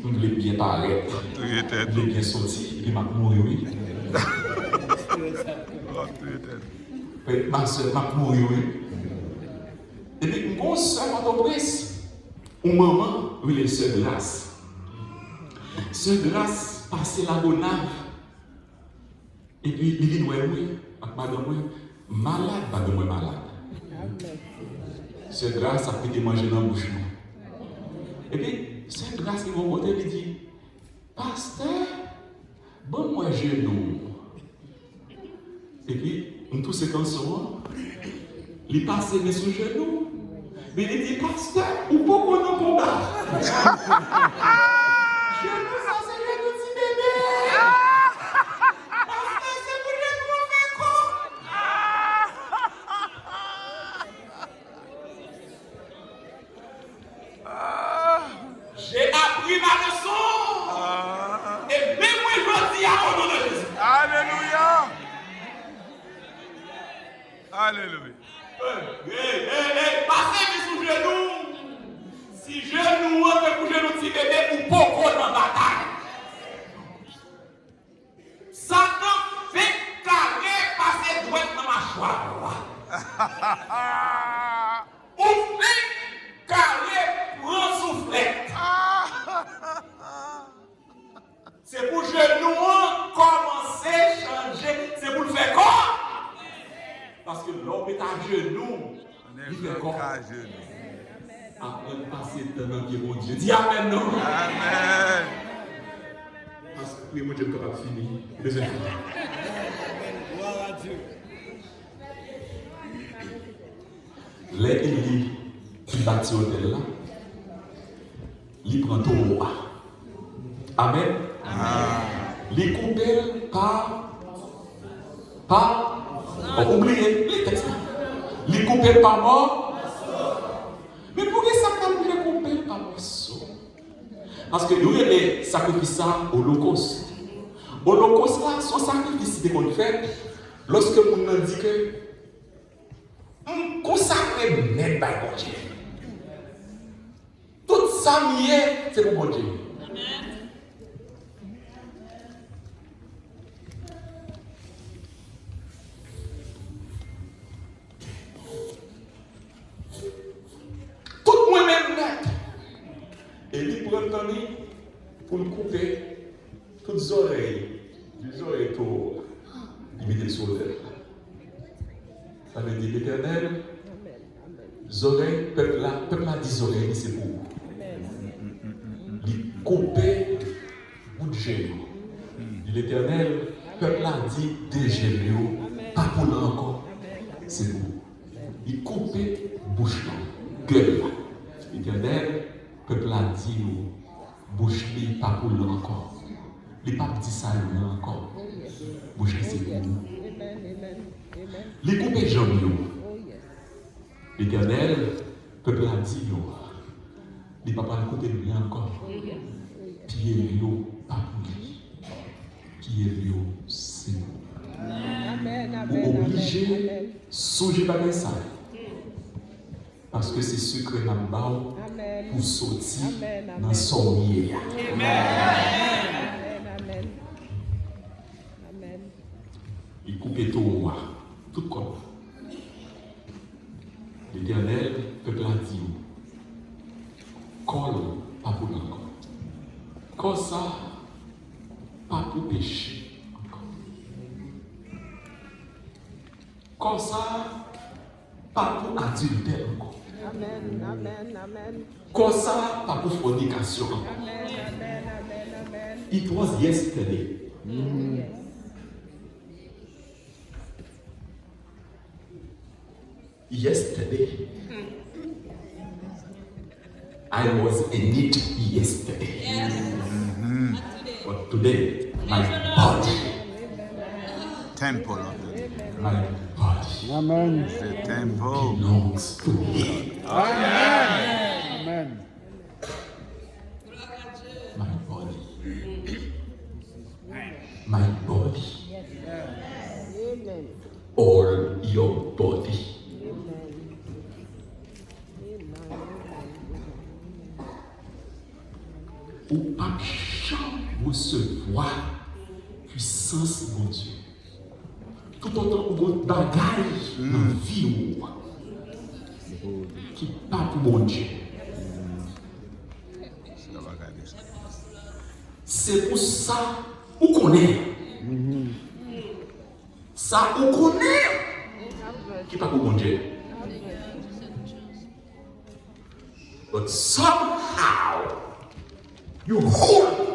Je voulais bien paraître. Je voulais bien sortir. Et puis je vais mourir. Ma soeur m'a mourir. Et puis, mon soeur Port-au-Prince, ou maman, oui, les soeurs Grâce. Soeur Grâce, passait la gonave. Et puis, il dit, oui, madame, malade, madame, malade. Soeur Grâce a pris manger dans le bouche. Et puis, Soeur Grâce, il m'a montré, il dit, pasteur, bon, moi, genou. Et puis, nous tous ces consommateurs, il passe mes sous genoux. Mais il dit, pasteur, ou pourquoi non combat? Genou, ça c'est le petit bébé. Pasteur, c'est pour le nous faire quoi? J'ai appris ma leçon. Et même moi, je dis à mon nom de Jésus. Alléluia. Alléluia. Passez sous genou. Si genou, on peut pour genou petit bébé ou beaucoup dans la bataille. Satan fait carré passer droite dans ma mâchoire. Ou fait carré prend soufflette. C'est pour genou commencer à changer. C'est pour le faire quoi? Parce que l'homme est à genoux. Il fait quoi? Après de passer devant Dieu, mon Dieu. Dis Amen, non? Amen. Parce que oui, mon Dieu, tu vas finir. Deuxième fois. Gloire à Dieu. Les élites qui bâtit l'hôtel là, ils prennent tout roi. Amen. Les coupent par oubliez les textes. Les coupent par mort. Mais pourquoi ça quand les coupent par morceau? Parce que nous, les sacrifices holocauste. Holocauste là, son sacrifice qu'on fait, lorsque on dit que consacrer net par mon Dieu. Tout ça mieux, c'est pour mon Dieu. Tout moi-même net. Et il prend le temps pour le couper toutes les oreilles. Les oreilles pour il met sur l'autel. Ça veut dire l'Éternel, les oreilles, peuple a 10 oreilles, c'est pour vous. Il couper bout de genou. L'Éternel, peuple a dit des genoux, pas pour nous encore, c'est pour vous. Il couper bouche là, gueule là. L'Éternel, peuple a dit bouche là, pas pour nous encore. Les papes disent ça encore. Bouche là, c'est pour vous. Les coupés jambes, l'Éternel, peuple a dit, les papas ne côté de lui encore. Pied l'eau, pas pour lui. Pied l'eau, c'est nous. Vous obligez de souger par ça. Parce que c'est ce que nous avons pour sortir dans son lié. Il coupe tout roi, tout comme. L'Éternel, peuple a dit, colle, pas pour encore. Comme ça, pas pour pécher encore. Comme ça, pas pour adultère encore. Amen, amen, amen. Comme ça, pas pour fornication encore. Amen, amen, amen, amen. It was yesterday. Yesterday, I was in it yesterday. But today, my body, Temple of the my body Amen. The temple. belongs to Him. Amen. My body. My body. Amen. All your body. Ou pas jamais recevoir puissance de mon Dieu. Tout autant que votre bagage dans la vie qui pas pour mon Dieu. C'est pour ça qu'on connaît. Ça qu'on connaît qui pas pour mon Dieu. But somehow you hold it.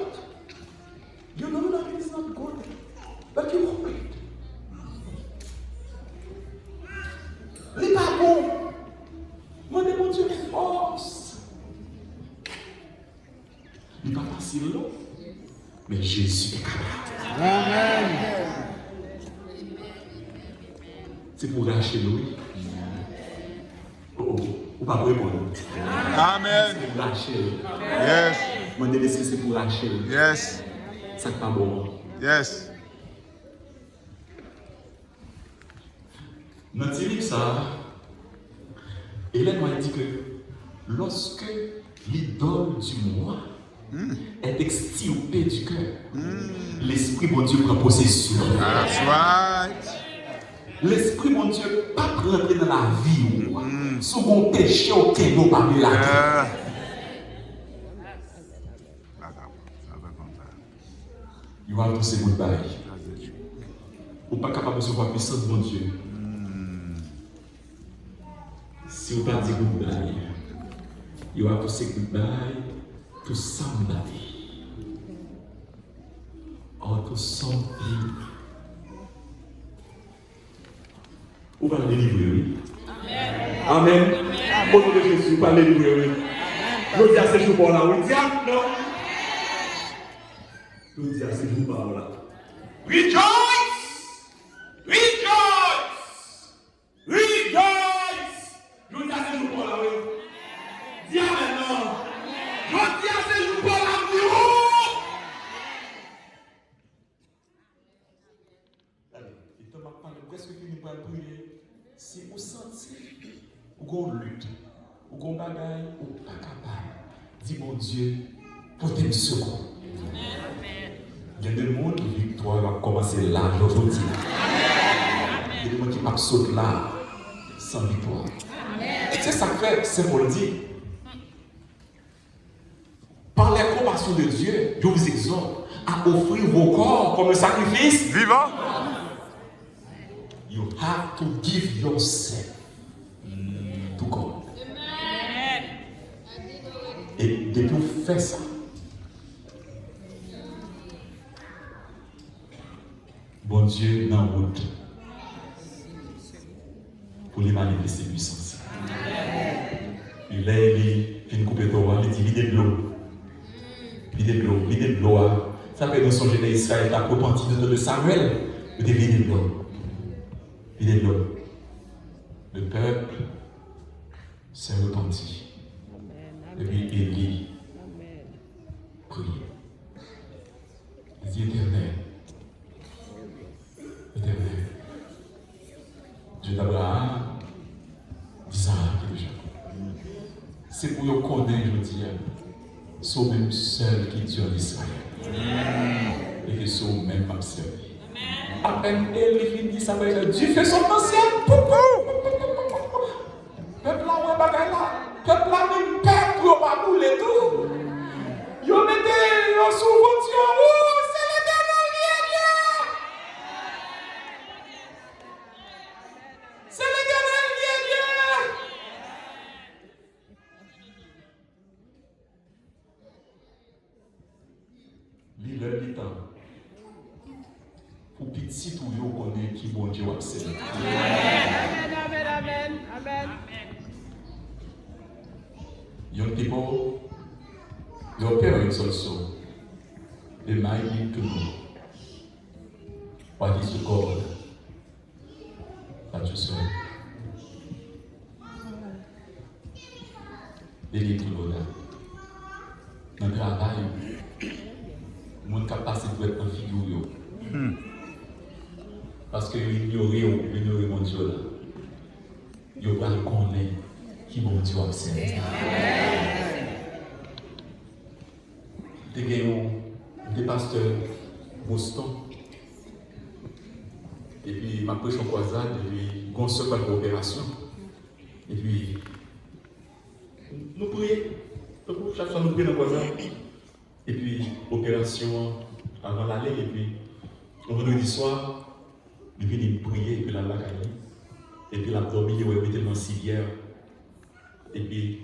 You know that it is not good, but you hold it. Les pas bon. Moi, mon Dieu, force. Il n'est pas facile, non? Mais Jésus est capable. Amen. C'est pour racheter nous. Oh, ou pas répondre. Amen. C'est pour racheter. Yes. Moi, je dis que c'est pour racheter. Yes. Ça n'est pas bon. Yes. Dans le livre, ça, Hélène m'a dit que lorsque l'idole du moi est extirpée du cœur, l'Esprit mon Dieu prend possession. That's right. L'Esprit mon Dieu pas rentrer dans la vie ou sous mon péché auquel nous parlons la terre. You have to say goodbye. Ou pas capable de recevoir la puissance de mon Dieu. Si vous pas dit goodbye, you have to say goodbye to somebody or to something. Vous parlez de livrer, oui. Amen. Au nom de Jésus, vous parlez de livrer, oui. Je dis à ces jours-là, oui. Diable, non. Je dis à ces jours-là. Rejoice! Rejoice! Rejoice! Je dis à ces jours-là, oui. Diable, non. Je dis à ces jours-là, oui. Il te m'a parlé presque fini par prier. Si vous sentez, vous avez lutte, vous avez bagaille, vous n'êtes pas capable, dis mon Dieu, portez le secours. Il y a des gens qui victoire va commencer là, aujourd'hui. Il y a des gens qui ne sautent là, sans victoire. C'est ça que fait, c'est pour le dire. Par la compassion de Dieu, je vous exhorte à offrir vos corps comme un sacrifice Vivant. You have to give yourself to God. Et depuis que vous faites ça, bon Dieu dans la route pour les manifester puissance. Il est une coupe de droit, il dit l'idée de l'eau. L'idée de l'eau, l'idée de l'eau. Ça fait dans son jeune Israël, la repenti de Samuel, il dit l'idée de l'eau. Il est là. Le peuple s'est repenti. Et puis Élie prie. Il dit Éternel, Éternel, Dieu d'Abraham, d'Isaac et de Jacob. C'est pour nous connaître, je dis, c'est même seul qui est Dieu en Israël. Et que c'est même pas servi. À peine elle finit ça, Dieu fait son ancien. Peuple là, ouais, bagaille là. Peuple là, même peuple, yo pas bouler tout. Yo mettez yo sous voiture. Oh, c'est l'Éternel qui est Dieu. C'est l'Éternel qui est Dieu. L'île du temps. Pour petit tout yo connaît qui bon Dieu a servi. Amen, amen, amen, amen. Young people, your parents also, they might need to know what is the God that Dieu seul. Délié tout l'honneur. Dans le travail, le monde qui a passé pour être en figure. Parce que ignorer mon Dieu là. Il va le connaître qui mon Dieu observe. Des pasteurs Boston. Et puis, ma prêche en croisade, et puis, on se fait une coopération. Et puis, nous prions. Chaque fois, nous prions dans la croisade. Et puis, opération avant l'aller, et puis, vendredi soir, nous venons prier, et puis la lacaille. Et puis, la dormi, nous mettons dans la civière. Et puis,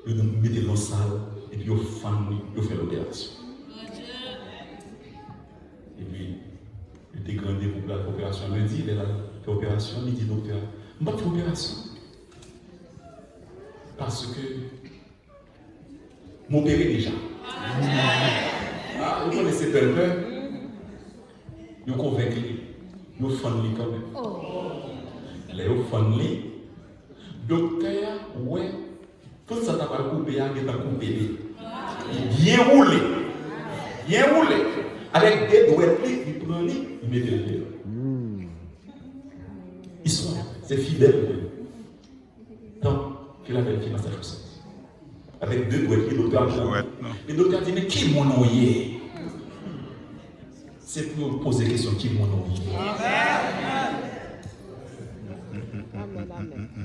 nous mettons dans la salle. Et puis, nous faisons l'opération. Et puis, il était grandé pour la coopération. Lundi, il est là, fait opération, il dit docteur, je ne vais pas faire opération. Parce que, m'opérer déjà. Ah, vous connaissez quelqu'un, vous convaincez, vous fondez quand même. Là, vous fondez, docteur, ouais, tout ça t'a pas coupé, il a coupé. Bien roulé. Bien roulé. Avec des doigts, il prend, il met le dedo. Ils sont là, c'est fidèle. Tant qu'il avait fait Massachusetts. Avec deux doigts, les docteurs disent, mais qui mon nom est? C'est pour poser la question, qui mon nom est?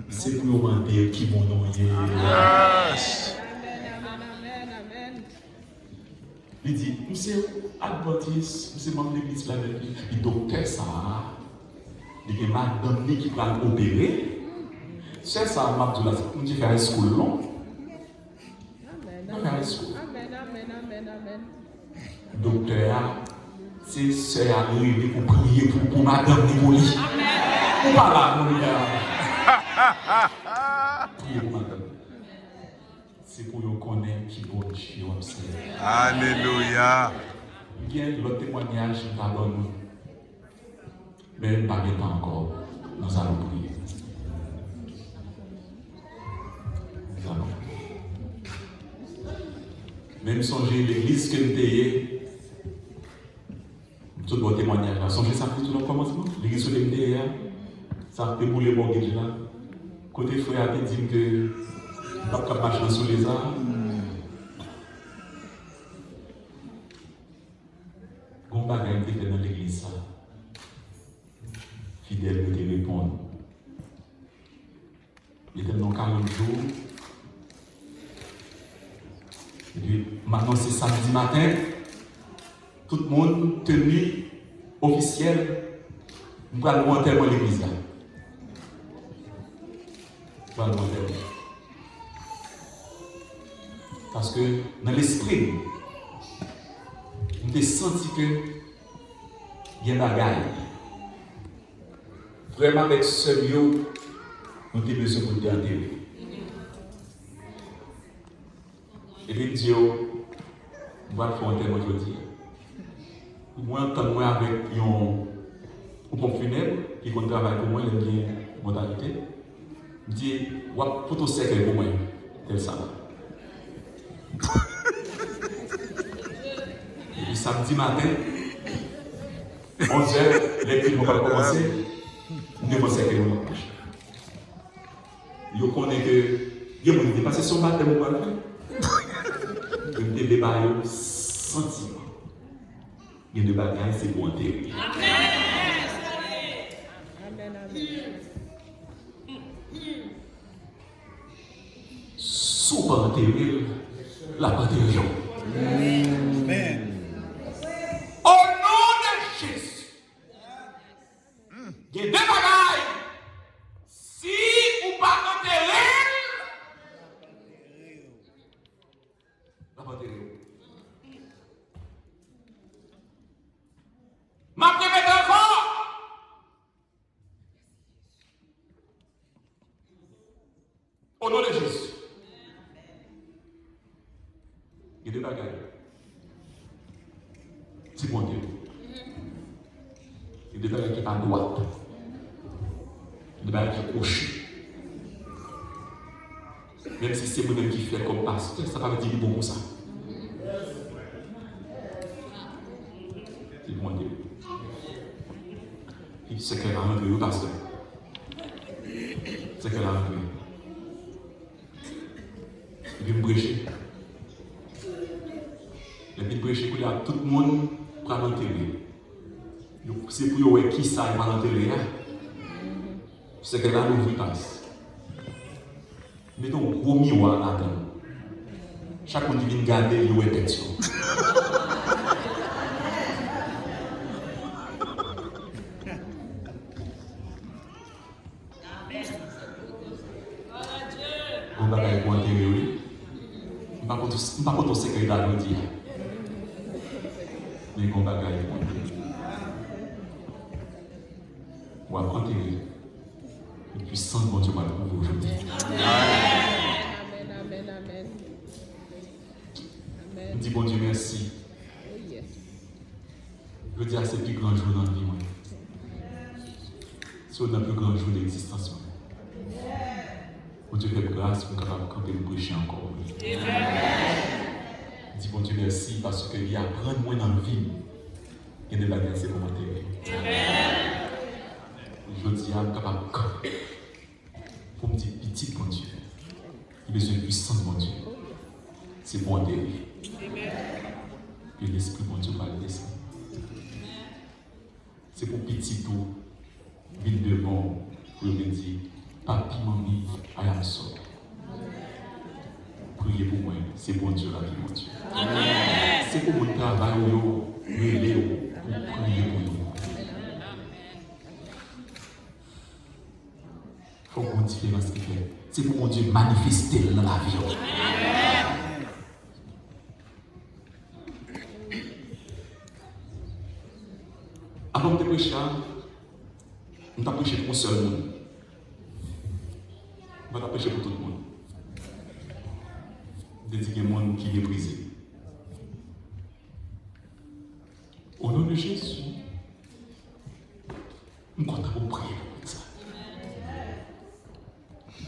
C'est pour demander qui mon nom est. Il dit, monsieur Adventiste, monsieur membre de l'église là, le docteur ça, il dit, madame qui va opérer. C'est ça, m'a dit là, on dit faire un school long. Amen. Docteur, c'est sœur arrivé pour prier pour madame Nicoli. Amen. Pas là, mon gars. Priez pour madame. C'est pour nous connaître qui bon Dieu observe. Alléluia. Bien, le témoignage va dans nous. Mais pas encore. Nous allons prier. Nous allons prier. Même songer l'église que nous avons, tout bon témoignage là. Songez ça pour tout le commencement. L'église que nous avons, ça fait pour les mortgages là. Côté frère a dit que pas de marcher sous les arbres. Qu'on va gagner dans l'église ça. Fidèle nous te répondre. Il était dans 40 jours. Et puis maintenant c'est samedi matin. Tout le monde tenu officiel. Nous allons monter dans l'église là. Nous allons monter. Parce que dans l'esprit, nous avons senti que il y a un bagage. Vraiment, avec ce lieu, nous avons besoin de nous enterrer. Et puis, Dieu, on va faire un thème aujourd'hui. Moi, quand moi avec un pompe funèbre qui travaille pour moi, il y a une modalité. Je dis, ouais, photo sec pour moi, tel ça. Et puis samedi matin, 11h, les filles vont commencer. Nous devons servir nos poches. Ils connaissent que ils vont dépasser son matin, mon père. Ils ont des débats sentiments. Il y a des bagages, c'est pour enterrer. Amen. Sous pas enterrer, la enterrer. Amen. Au nom de Jésus, il y a des bagages. Si ou pas enterrer, la enterrer. Ma prémette encore. Au nom de Jésus. Il y a des bagages. C'est bon Dieu. Il y a des bagages qui sont à droite. de bail qui couche. Même si c'est moi-même qui fait comme pasteur, ça ne veut pas dire bon comme ça. C'est bon Dieu. Et c'est qu'elle a rentré au pasteur. C'est qu'elle a rentré. Et puis, me prêcher. Et puis, prêcher pour tout le monde pour l'enterrer. C'est pour voir qui ça va l'enterrer. C'est qu'elle a l'ouvert passe. Mettons un gros miroir là-dedans. Chaque monde qui vient garder, il y a une question. On va aller pour enterrer, oui. Je ne sais pas ton secret d'agrandir. Mais on va aller pour enterrer. On va enterrer. Le puissant de mon Dieu va le trouver aujourd'hui. Amen, amen, amen. Je dis bon Dieu merci. Je dis à ces plus grands jours dans la vie. C'est le plus grand jour de l'existence. Bon Dieu fait grâce pour capable camper le prêcher encore. Je dis bon Dieu merci parce qu'il y a grand moins dans la vie et de la grâce pour m'enterrer. Je dis à capable de camper. Pour me dire petit bon Dieu. Il a besoin de puissance mon Dieu. C'est bon Dieu. Et l'esprit bon Dieu va le descendre. C'est pour petit tout. Vite de bon pour me dire papi, mamie, I am sorry. Priez pour moi. C'est bon Dieu la vie mon Dieu. C'est pour mon travail pour prier pour nous. Il faut qu'on différence qu'il fait. C'est pour mon Dieu manifester dans la vie. Avant de prêcher, on t'a prêché pour un seul monde. On va prêcher pour tout le monde. De dire qu'il y a un monde qui est brisé. Au nom de Jésus, on compte pour prier pour ça.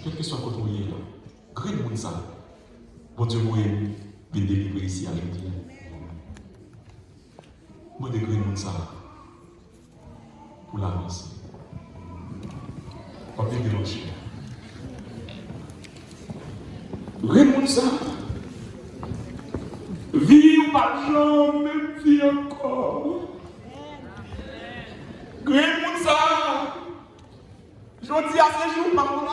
Quel que soit le côté où il est là, grand monde ça, bon Dieu vous aime, bien délivrer ici avec Dieu. Moi de grand monde ça, pour l'avancer. Pas bien déloger. Grand monde ça, vie ou pas jamais, vie encore. Grand monde ça, je dis à ce jour, par là.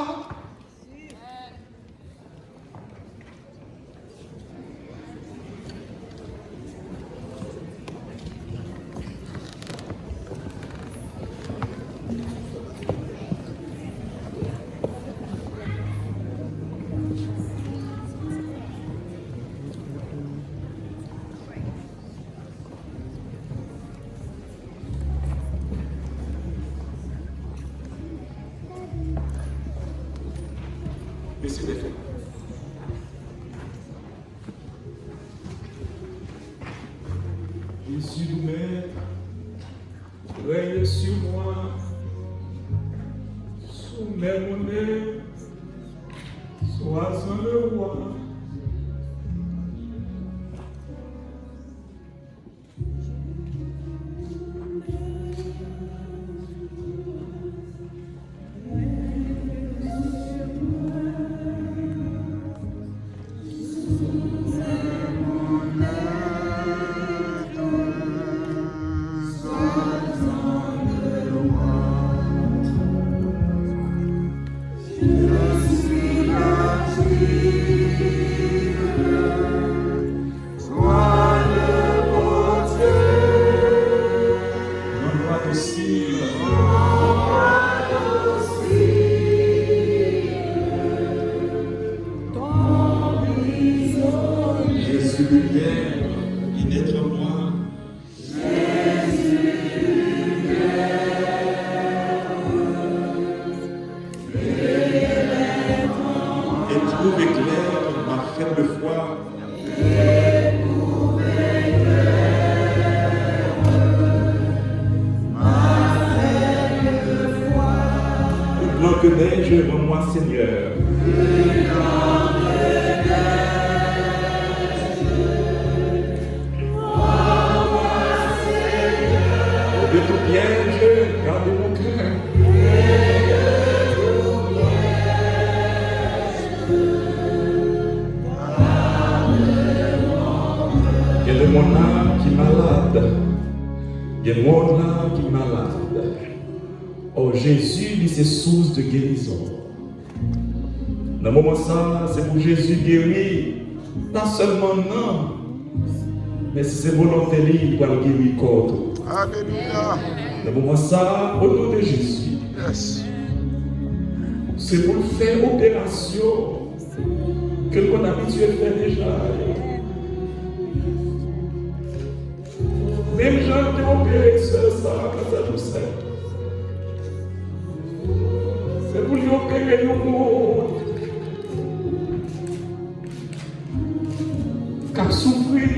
Laissez les faits. Jésus nous met, règne sur moi, soumets mon nez, sois-en le roi. connais-je en moi, Seigneur. De tout piège, garde mon cœur. Quel est mon âme qui est malade? Il y a mon âme qui est malade. Oh, Jésus, lui, c'est source de guérison. Dans le moment ça, c'est pour Jésus guérir, pas seulement non, mais si c'est volonté libre pour guérir corps. Alléluia. Dans le moment ça, au nom de Jésus, Yes. c'est pour faire opération que l'on a habitué à faire déjà. Même gens qui ont opéré sur ça, quand ça nous sert. C'est pour lui opérer le monde. Car souffrir.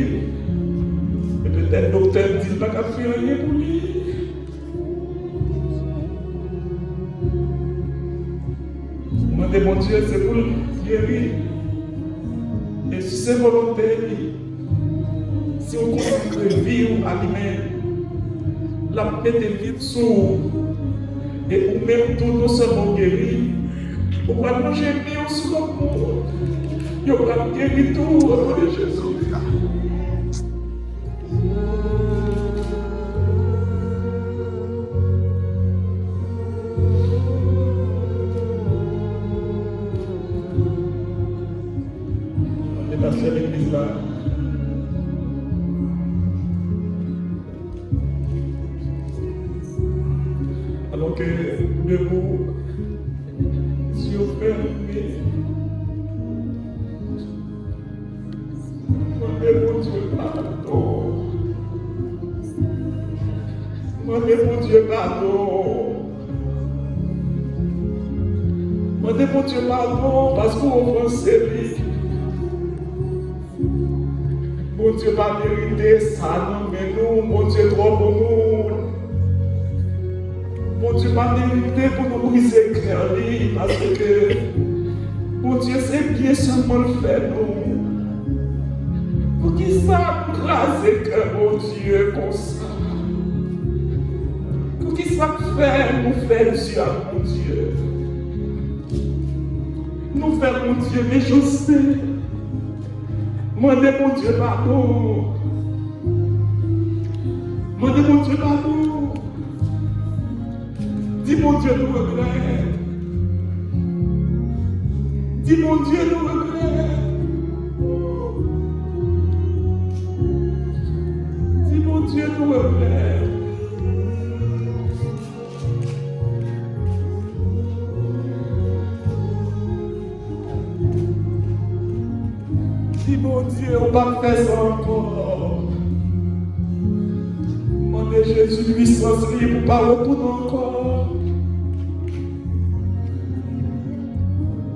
Et peut-être le docteur dit qu'il n'a pas fait rien pour lui. Demandez mon Dieu, c'est pour le guérir. Et si c'est volonté, si on continue de vivre à lui-même, la paix de vivre sous, et ou même tout non seulement guérir, on va manger mieux sur le monde. Et on va guérir tout au nom de Jésus. On est passé à l'église là. Alors que debout, yeux fermés, demandez mon Dieu pardon. Demandez mon Dieu pardon. Demandez mon Dieu pardon parce qu'on va série. Mon Dieu pas mérité ça, non, mais nous, mon Dieu trop pour nous. Mon Dieu pas mérité pour nous briser le cœur, parce que mon Dieu c'est bien seulement le fait nous. Pour qui ça craser le cœur, mon Dieu, comme ça. Pour qui ça fait nous faire Dieu à mon Dieu. Nous faire mon Dieu méchanceté. Demandez mon Dieu pardon. Demandez mon Dieu pardon. Dis mon Dieu nous regrette. Dis mon Dieu nous regrette. Dis mon Dieu nous regrette. Dis mon Dieu, on va faire ça encore. Demandez Jésus puissance libre pour pas retourner encore.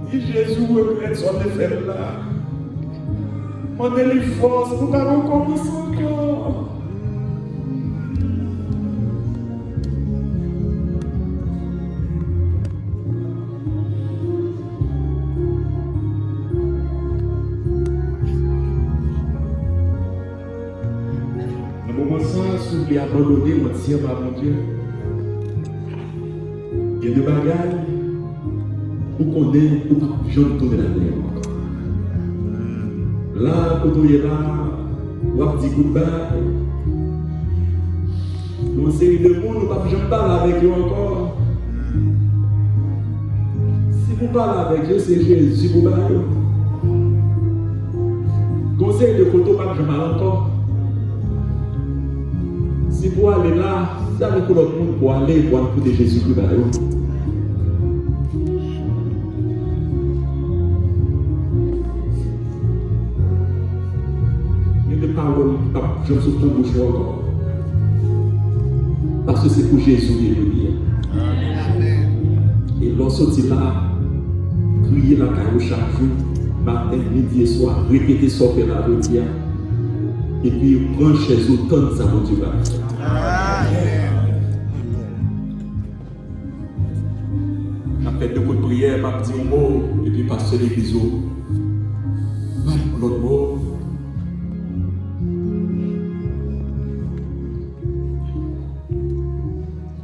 Si Jésus regrette son effet là, demandez-lui force pour pas recommencer encore. Dans le moment ça, si vous voulez abandonner, on tire par mon Dieu. Il y a des bagages. Où qu'on est, où je ne tourne la terre encore. Là, quand on est là, on va dire goodbye. Nous, une série de monde, nous ne pouvons pas parler avec eux encore. Si vous parlez avec eux, c'est Jésus pour parler. Conseil de photo, pas de mal encore. Si vous allez là, c'est avec l'autre monde pour aller pour écouter Jésus pour parler. Je me souviens de vous encore. Parce que c'est pour Jésus qui est venu. Et lorsqu'on est là, crier la caillou chaque jour, matin, midi et soir, répéter ce fait la route. Et puis prendre chez vous tant de ça, mon Dieu. fait de coups de prière, m'a dit un mot, et puis pasteur l'église. L'autre mot.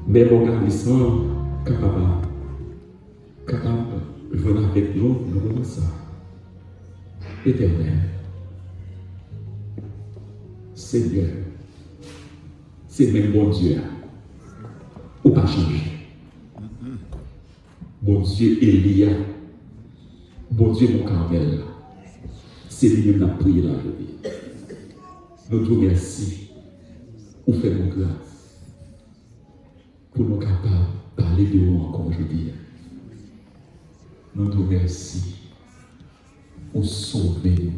Mais l'organisme capable de venir avec nous, nous ça. Éternel, Seigneur, c'est même bon Dieu, ou pas changer. Bon Dieu Elia, bon Dieu mon Carmel, c'est lui qui a prié la vie. Nous te remercions, ou faisons grâce, pour nous capables de parler de nous encore aujourd'hui. Nous te remercions, ou sauver,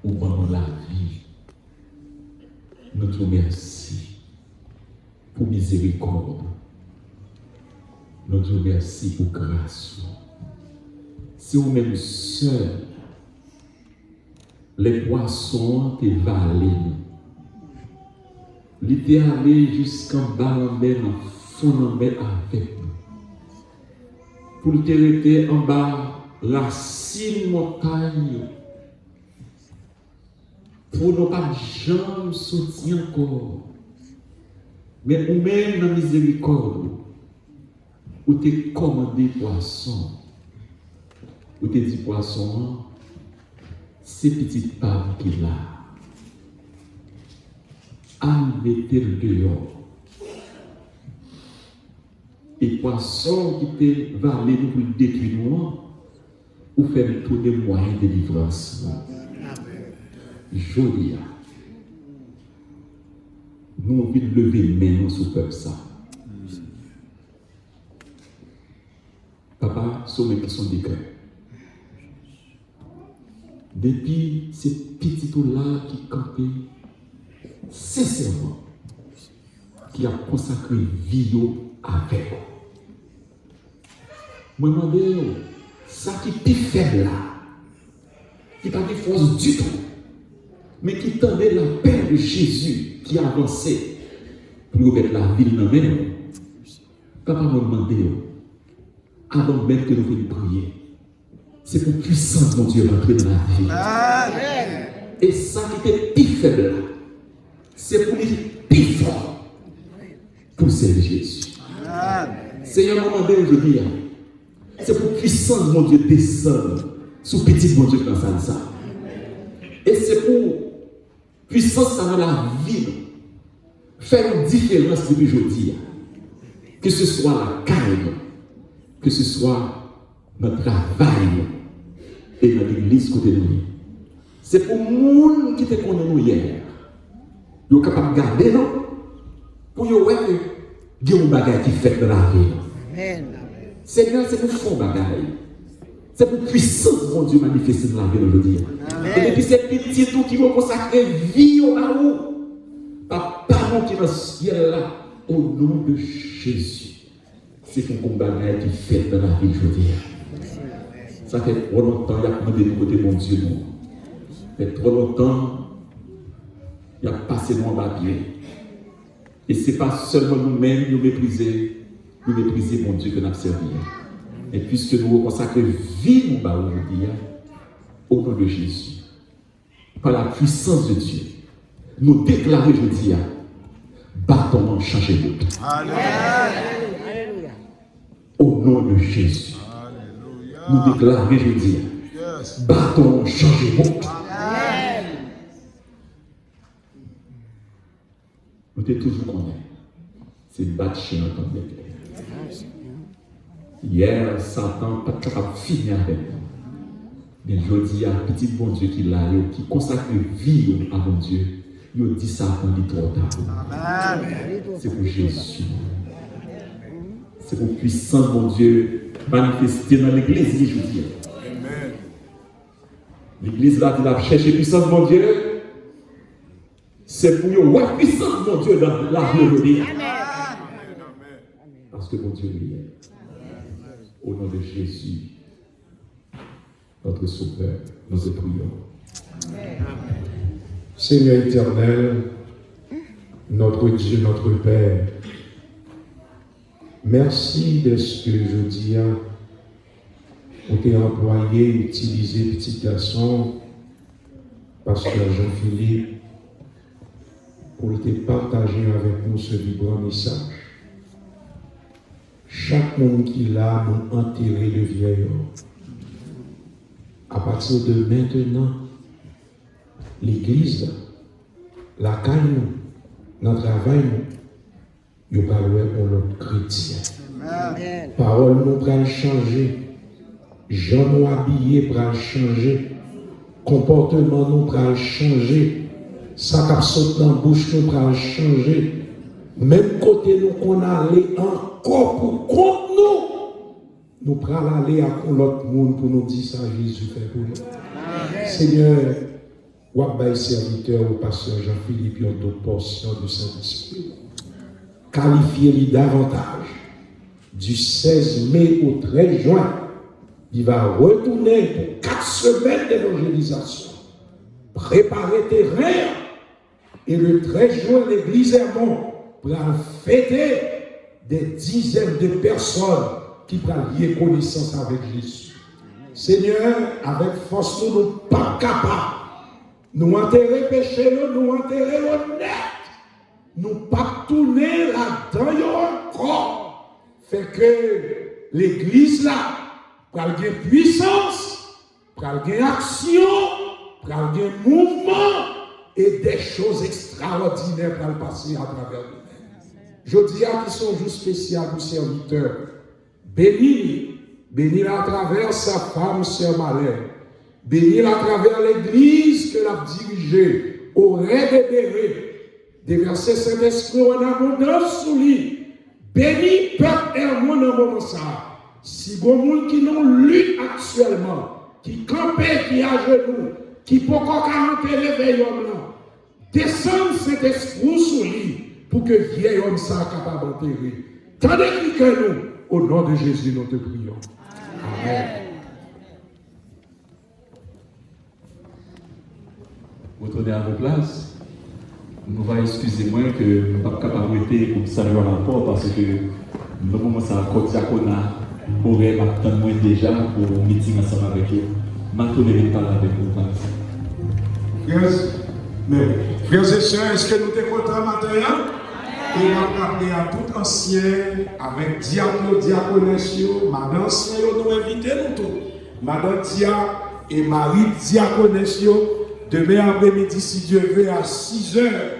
ou donner la vie. Nous te remercions pour miséricorde. Nous te remercions pour grâce. C'est vous-même seul, les poissons te valent. Il était allé jusqu'en bas en mer, en fond en mer avec nous. Pour te rester en bas, racine montagne. Pour ne pas jamais sortir encore. Mais ou même dans la miséricorde, où t'es commandé poisson, où t'es dit poisson, c'est petite part qu'il a. À mettre le dehors. Et poisson qui t'est valé pour le détruire, ou faire tous les moyens de délivrance. Jolia. Nous avons lever les mains sur le peuple ça. Papa, sur mes questions de cœur. Depuis ces petits tours-là qui campaient sincèrement, qui a consacré vie avec. Moi, je me demande, ça qui est plus faible là, qui n'a pas de force du tout, mais qui tendait la paix de Jésus qui avançait pour mettre la ville dans la main. Papa m'a demandé, avant même que nous venions prier, c'est pour puissance mon Dieu rentrer dans la vie. Et ça qui était plus faible, c'est pour lui plus fort pour servir Jésus. Seigneur m'a demandé aujourd'hui, c'est pour puissance mon Dieu descendre sous petit mon Dieu dans ça. Et c'est pour puissance dans la vie, faire une différence depuis aujourd'hui. Que ce soit la calme, que ce soit notre travail et dans l'église côté de nous. C'est pour le monde qui te connaît nous hier. Ils sont capables de garder nous pour qu'ils voient que il y a un bagage qui fait dans la vie. Seigneur, c'est pour fond bagage. C'est pour puissance, mon Dieu, manifester dans la vie aujourd'hui. Et depuis ces petits tout qui vont consacrer vie au baou, papa qui est dans le ciel là, au nom de Jésus. C'est pour qu'on bagage qui fait dans la vie aujourd'hui. Ça fait trop longtemps, il y a demandé de côté mon Dieu. Ça fait trop longtemps, il y a passé dans le papier. Et ce n'est pas seulement nous-mêmes nous mépriser mon Dieu que nous avons servi. Et puisque nous consacrons vie nous aujourd'hui, au nom de Jésus, par la puissance de Dieu, nous déclarons aujourd'hui, bâtons changer de monde. Au nom de Jésus, nous déclarons aujourd'hui, bâtons changer de monde. Nous sommes toujours connus. C'est battre chez notre tête. Hier, Satan n'est pas capable de finir avec nous. Mais je dis à petit bon Dieu qui l'a, qui consacre vie à mon Dieu, il dit ça quand il est trop tard. C'est pour Jésus. C'est pour puissance, mon Dieu, manifester dans l'église, je dis. L'église là, il a cherché puissance, mon Dieu. C'est pour voir puissance, mon Dieu, dans la vie. Parce que mon Dieu lui est. Au nom de Jésus, notre Sauveur, nous te prions. Seigneur éternel, notre Dieu, notre Père, merci de ce que je dis. On t'a employé, utilisé petit garçon, pasteur Jean-Philippe, pour te partager avec nous ce vibrant message. Chaque monde qui l'a nous enterré le vieil homme. À partir de maintenant, l'église, la caille, notre travail, nous parlons pour l'autre chrétien. Parole nous va changer. Gens nous habillés pour changer. Comportement nous va changer. Ça qui saute dans la bouche nous va changer. Même côté nous qu'on allait encore pour contre nous prenons aller à l'autre monde pour nous dire ça Jésus fait pour nous. Seigneur, Wabay serviteur au pasteur Jean-Philippe, il y a d'autres portions du Saint-Esprit. Qualifiez-le davantage. Du 16 mai au 13 juin, il va retourner pour 4 semaines d'évangélisation. Préparez terrain. Et le 13 juin, l'église est bon pour fêter des dizaines de personnes qui prennent lier connaissance avec Jésus. Seigneur, avec force, nous ne sommes pas capables. Nous enterrer péché, nous enterrer honnête. Nous pas tourner là-dedans encore. Fait que l'église là, pour avoir puissance, pour avoir action, pour avoir mouvement et des choses extraordinaires pour le passer à travers nous. Je dis à qui sont jours spéciaux pour serviteurs. Bénis à travers sa femme, sœur Malène. Bénis à travers l'église que l'a dirigée, au rédébéré. Déverser cet esprit en abondance sous lui. Bénis peuple et moi dans le moment ça. Si bon monde qui nous lutte actuellement, qui campe, qui a genoux, qui peut encore 40 réveil homme là, descend cet esprit sous lui pour que vieil homme soit capable d'enterrer. Tandis que nous, au nom de Jésus, nous te prions. Amen. Retournez à vos places. Nous va excusez-moi que nous ne sommes pas capables de comme ça le rapport parce que nous avons commencé à diaconat aurait maintenant déjà pour un meeting ensemble avec eux. Maintenant, je vais parler avec vous. Frères et sœurs, est-ce que nous sommes contents maintenant? Et nous avons appelé à tout ancien avec diacre, diaconesse, madame ancien, nous invitons nous tous. Madame Dia et Marie diaconesse, demain après-midi, si Dieu veut, à 6 heures,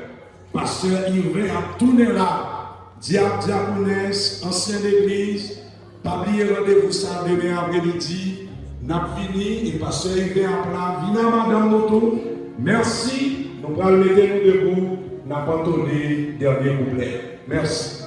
pasteur Yves a tourné là. Diacre, diaconesse, ancienne église, pas oublier rendez-vous ça demain après-midi. N'a fini et pasteur Yves a plat. Vina madame Moto, merci. Nous allons mettre nous debout. N'a pas entonné dernier couplet. Merci.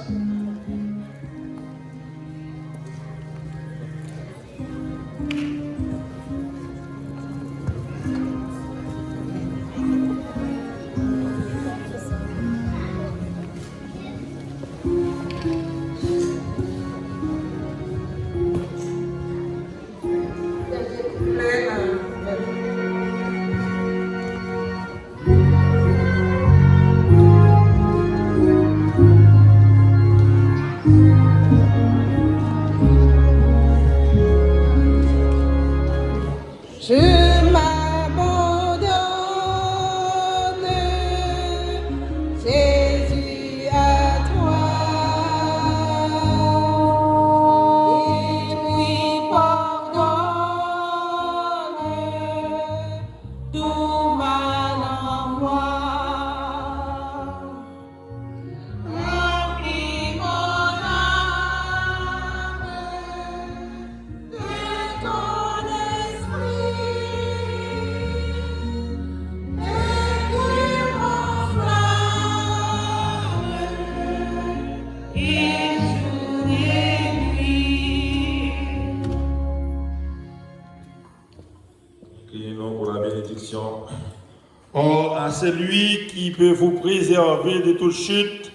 Or, à celui qui peut vous préserver de toute chute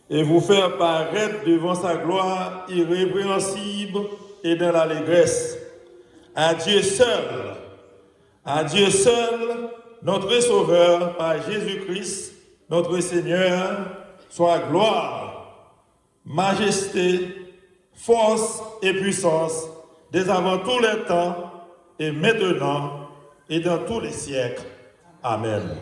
et vous faire paraître devant sa gloire irrépréhensible et dans l'allégresse. À Dieu seul, notre Sauveur, par Jésus-Christ, notre Seigneur, soit gloire, majesté, force et puissance, dès avant tous les temps, et maintenant, et dans tous les siècles. Amen.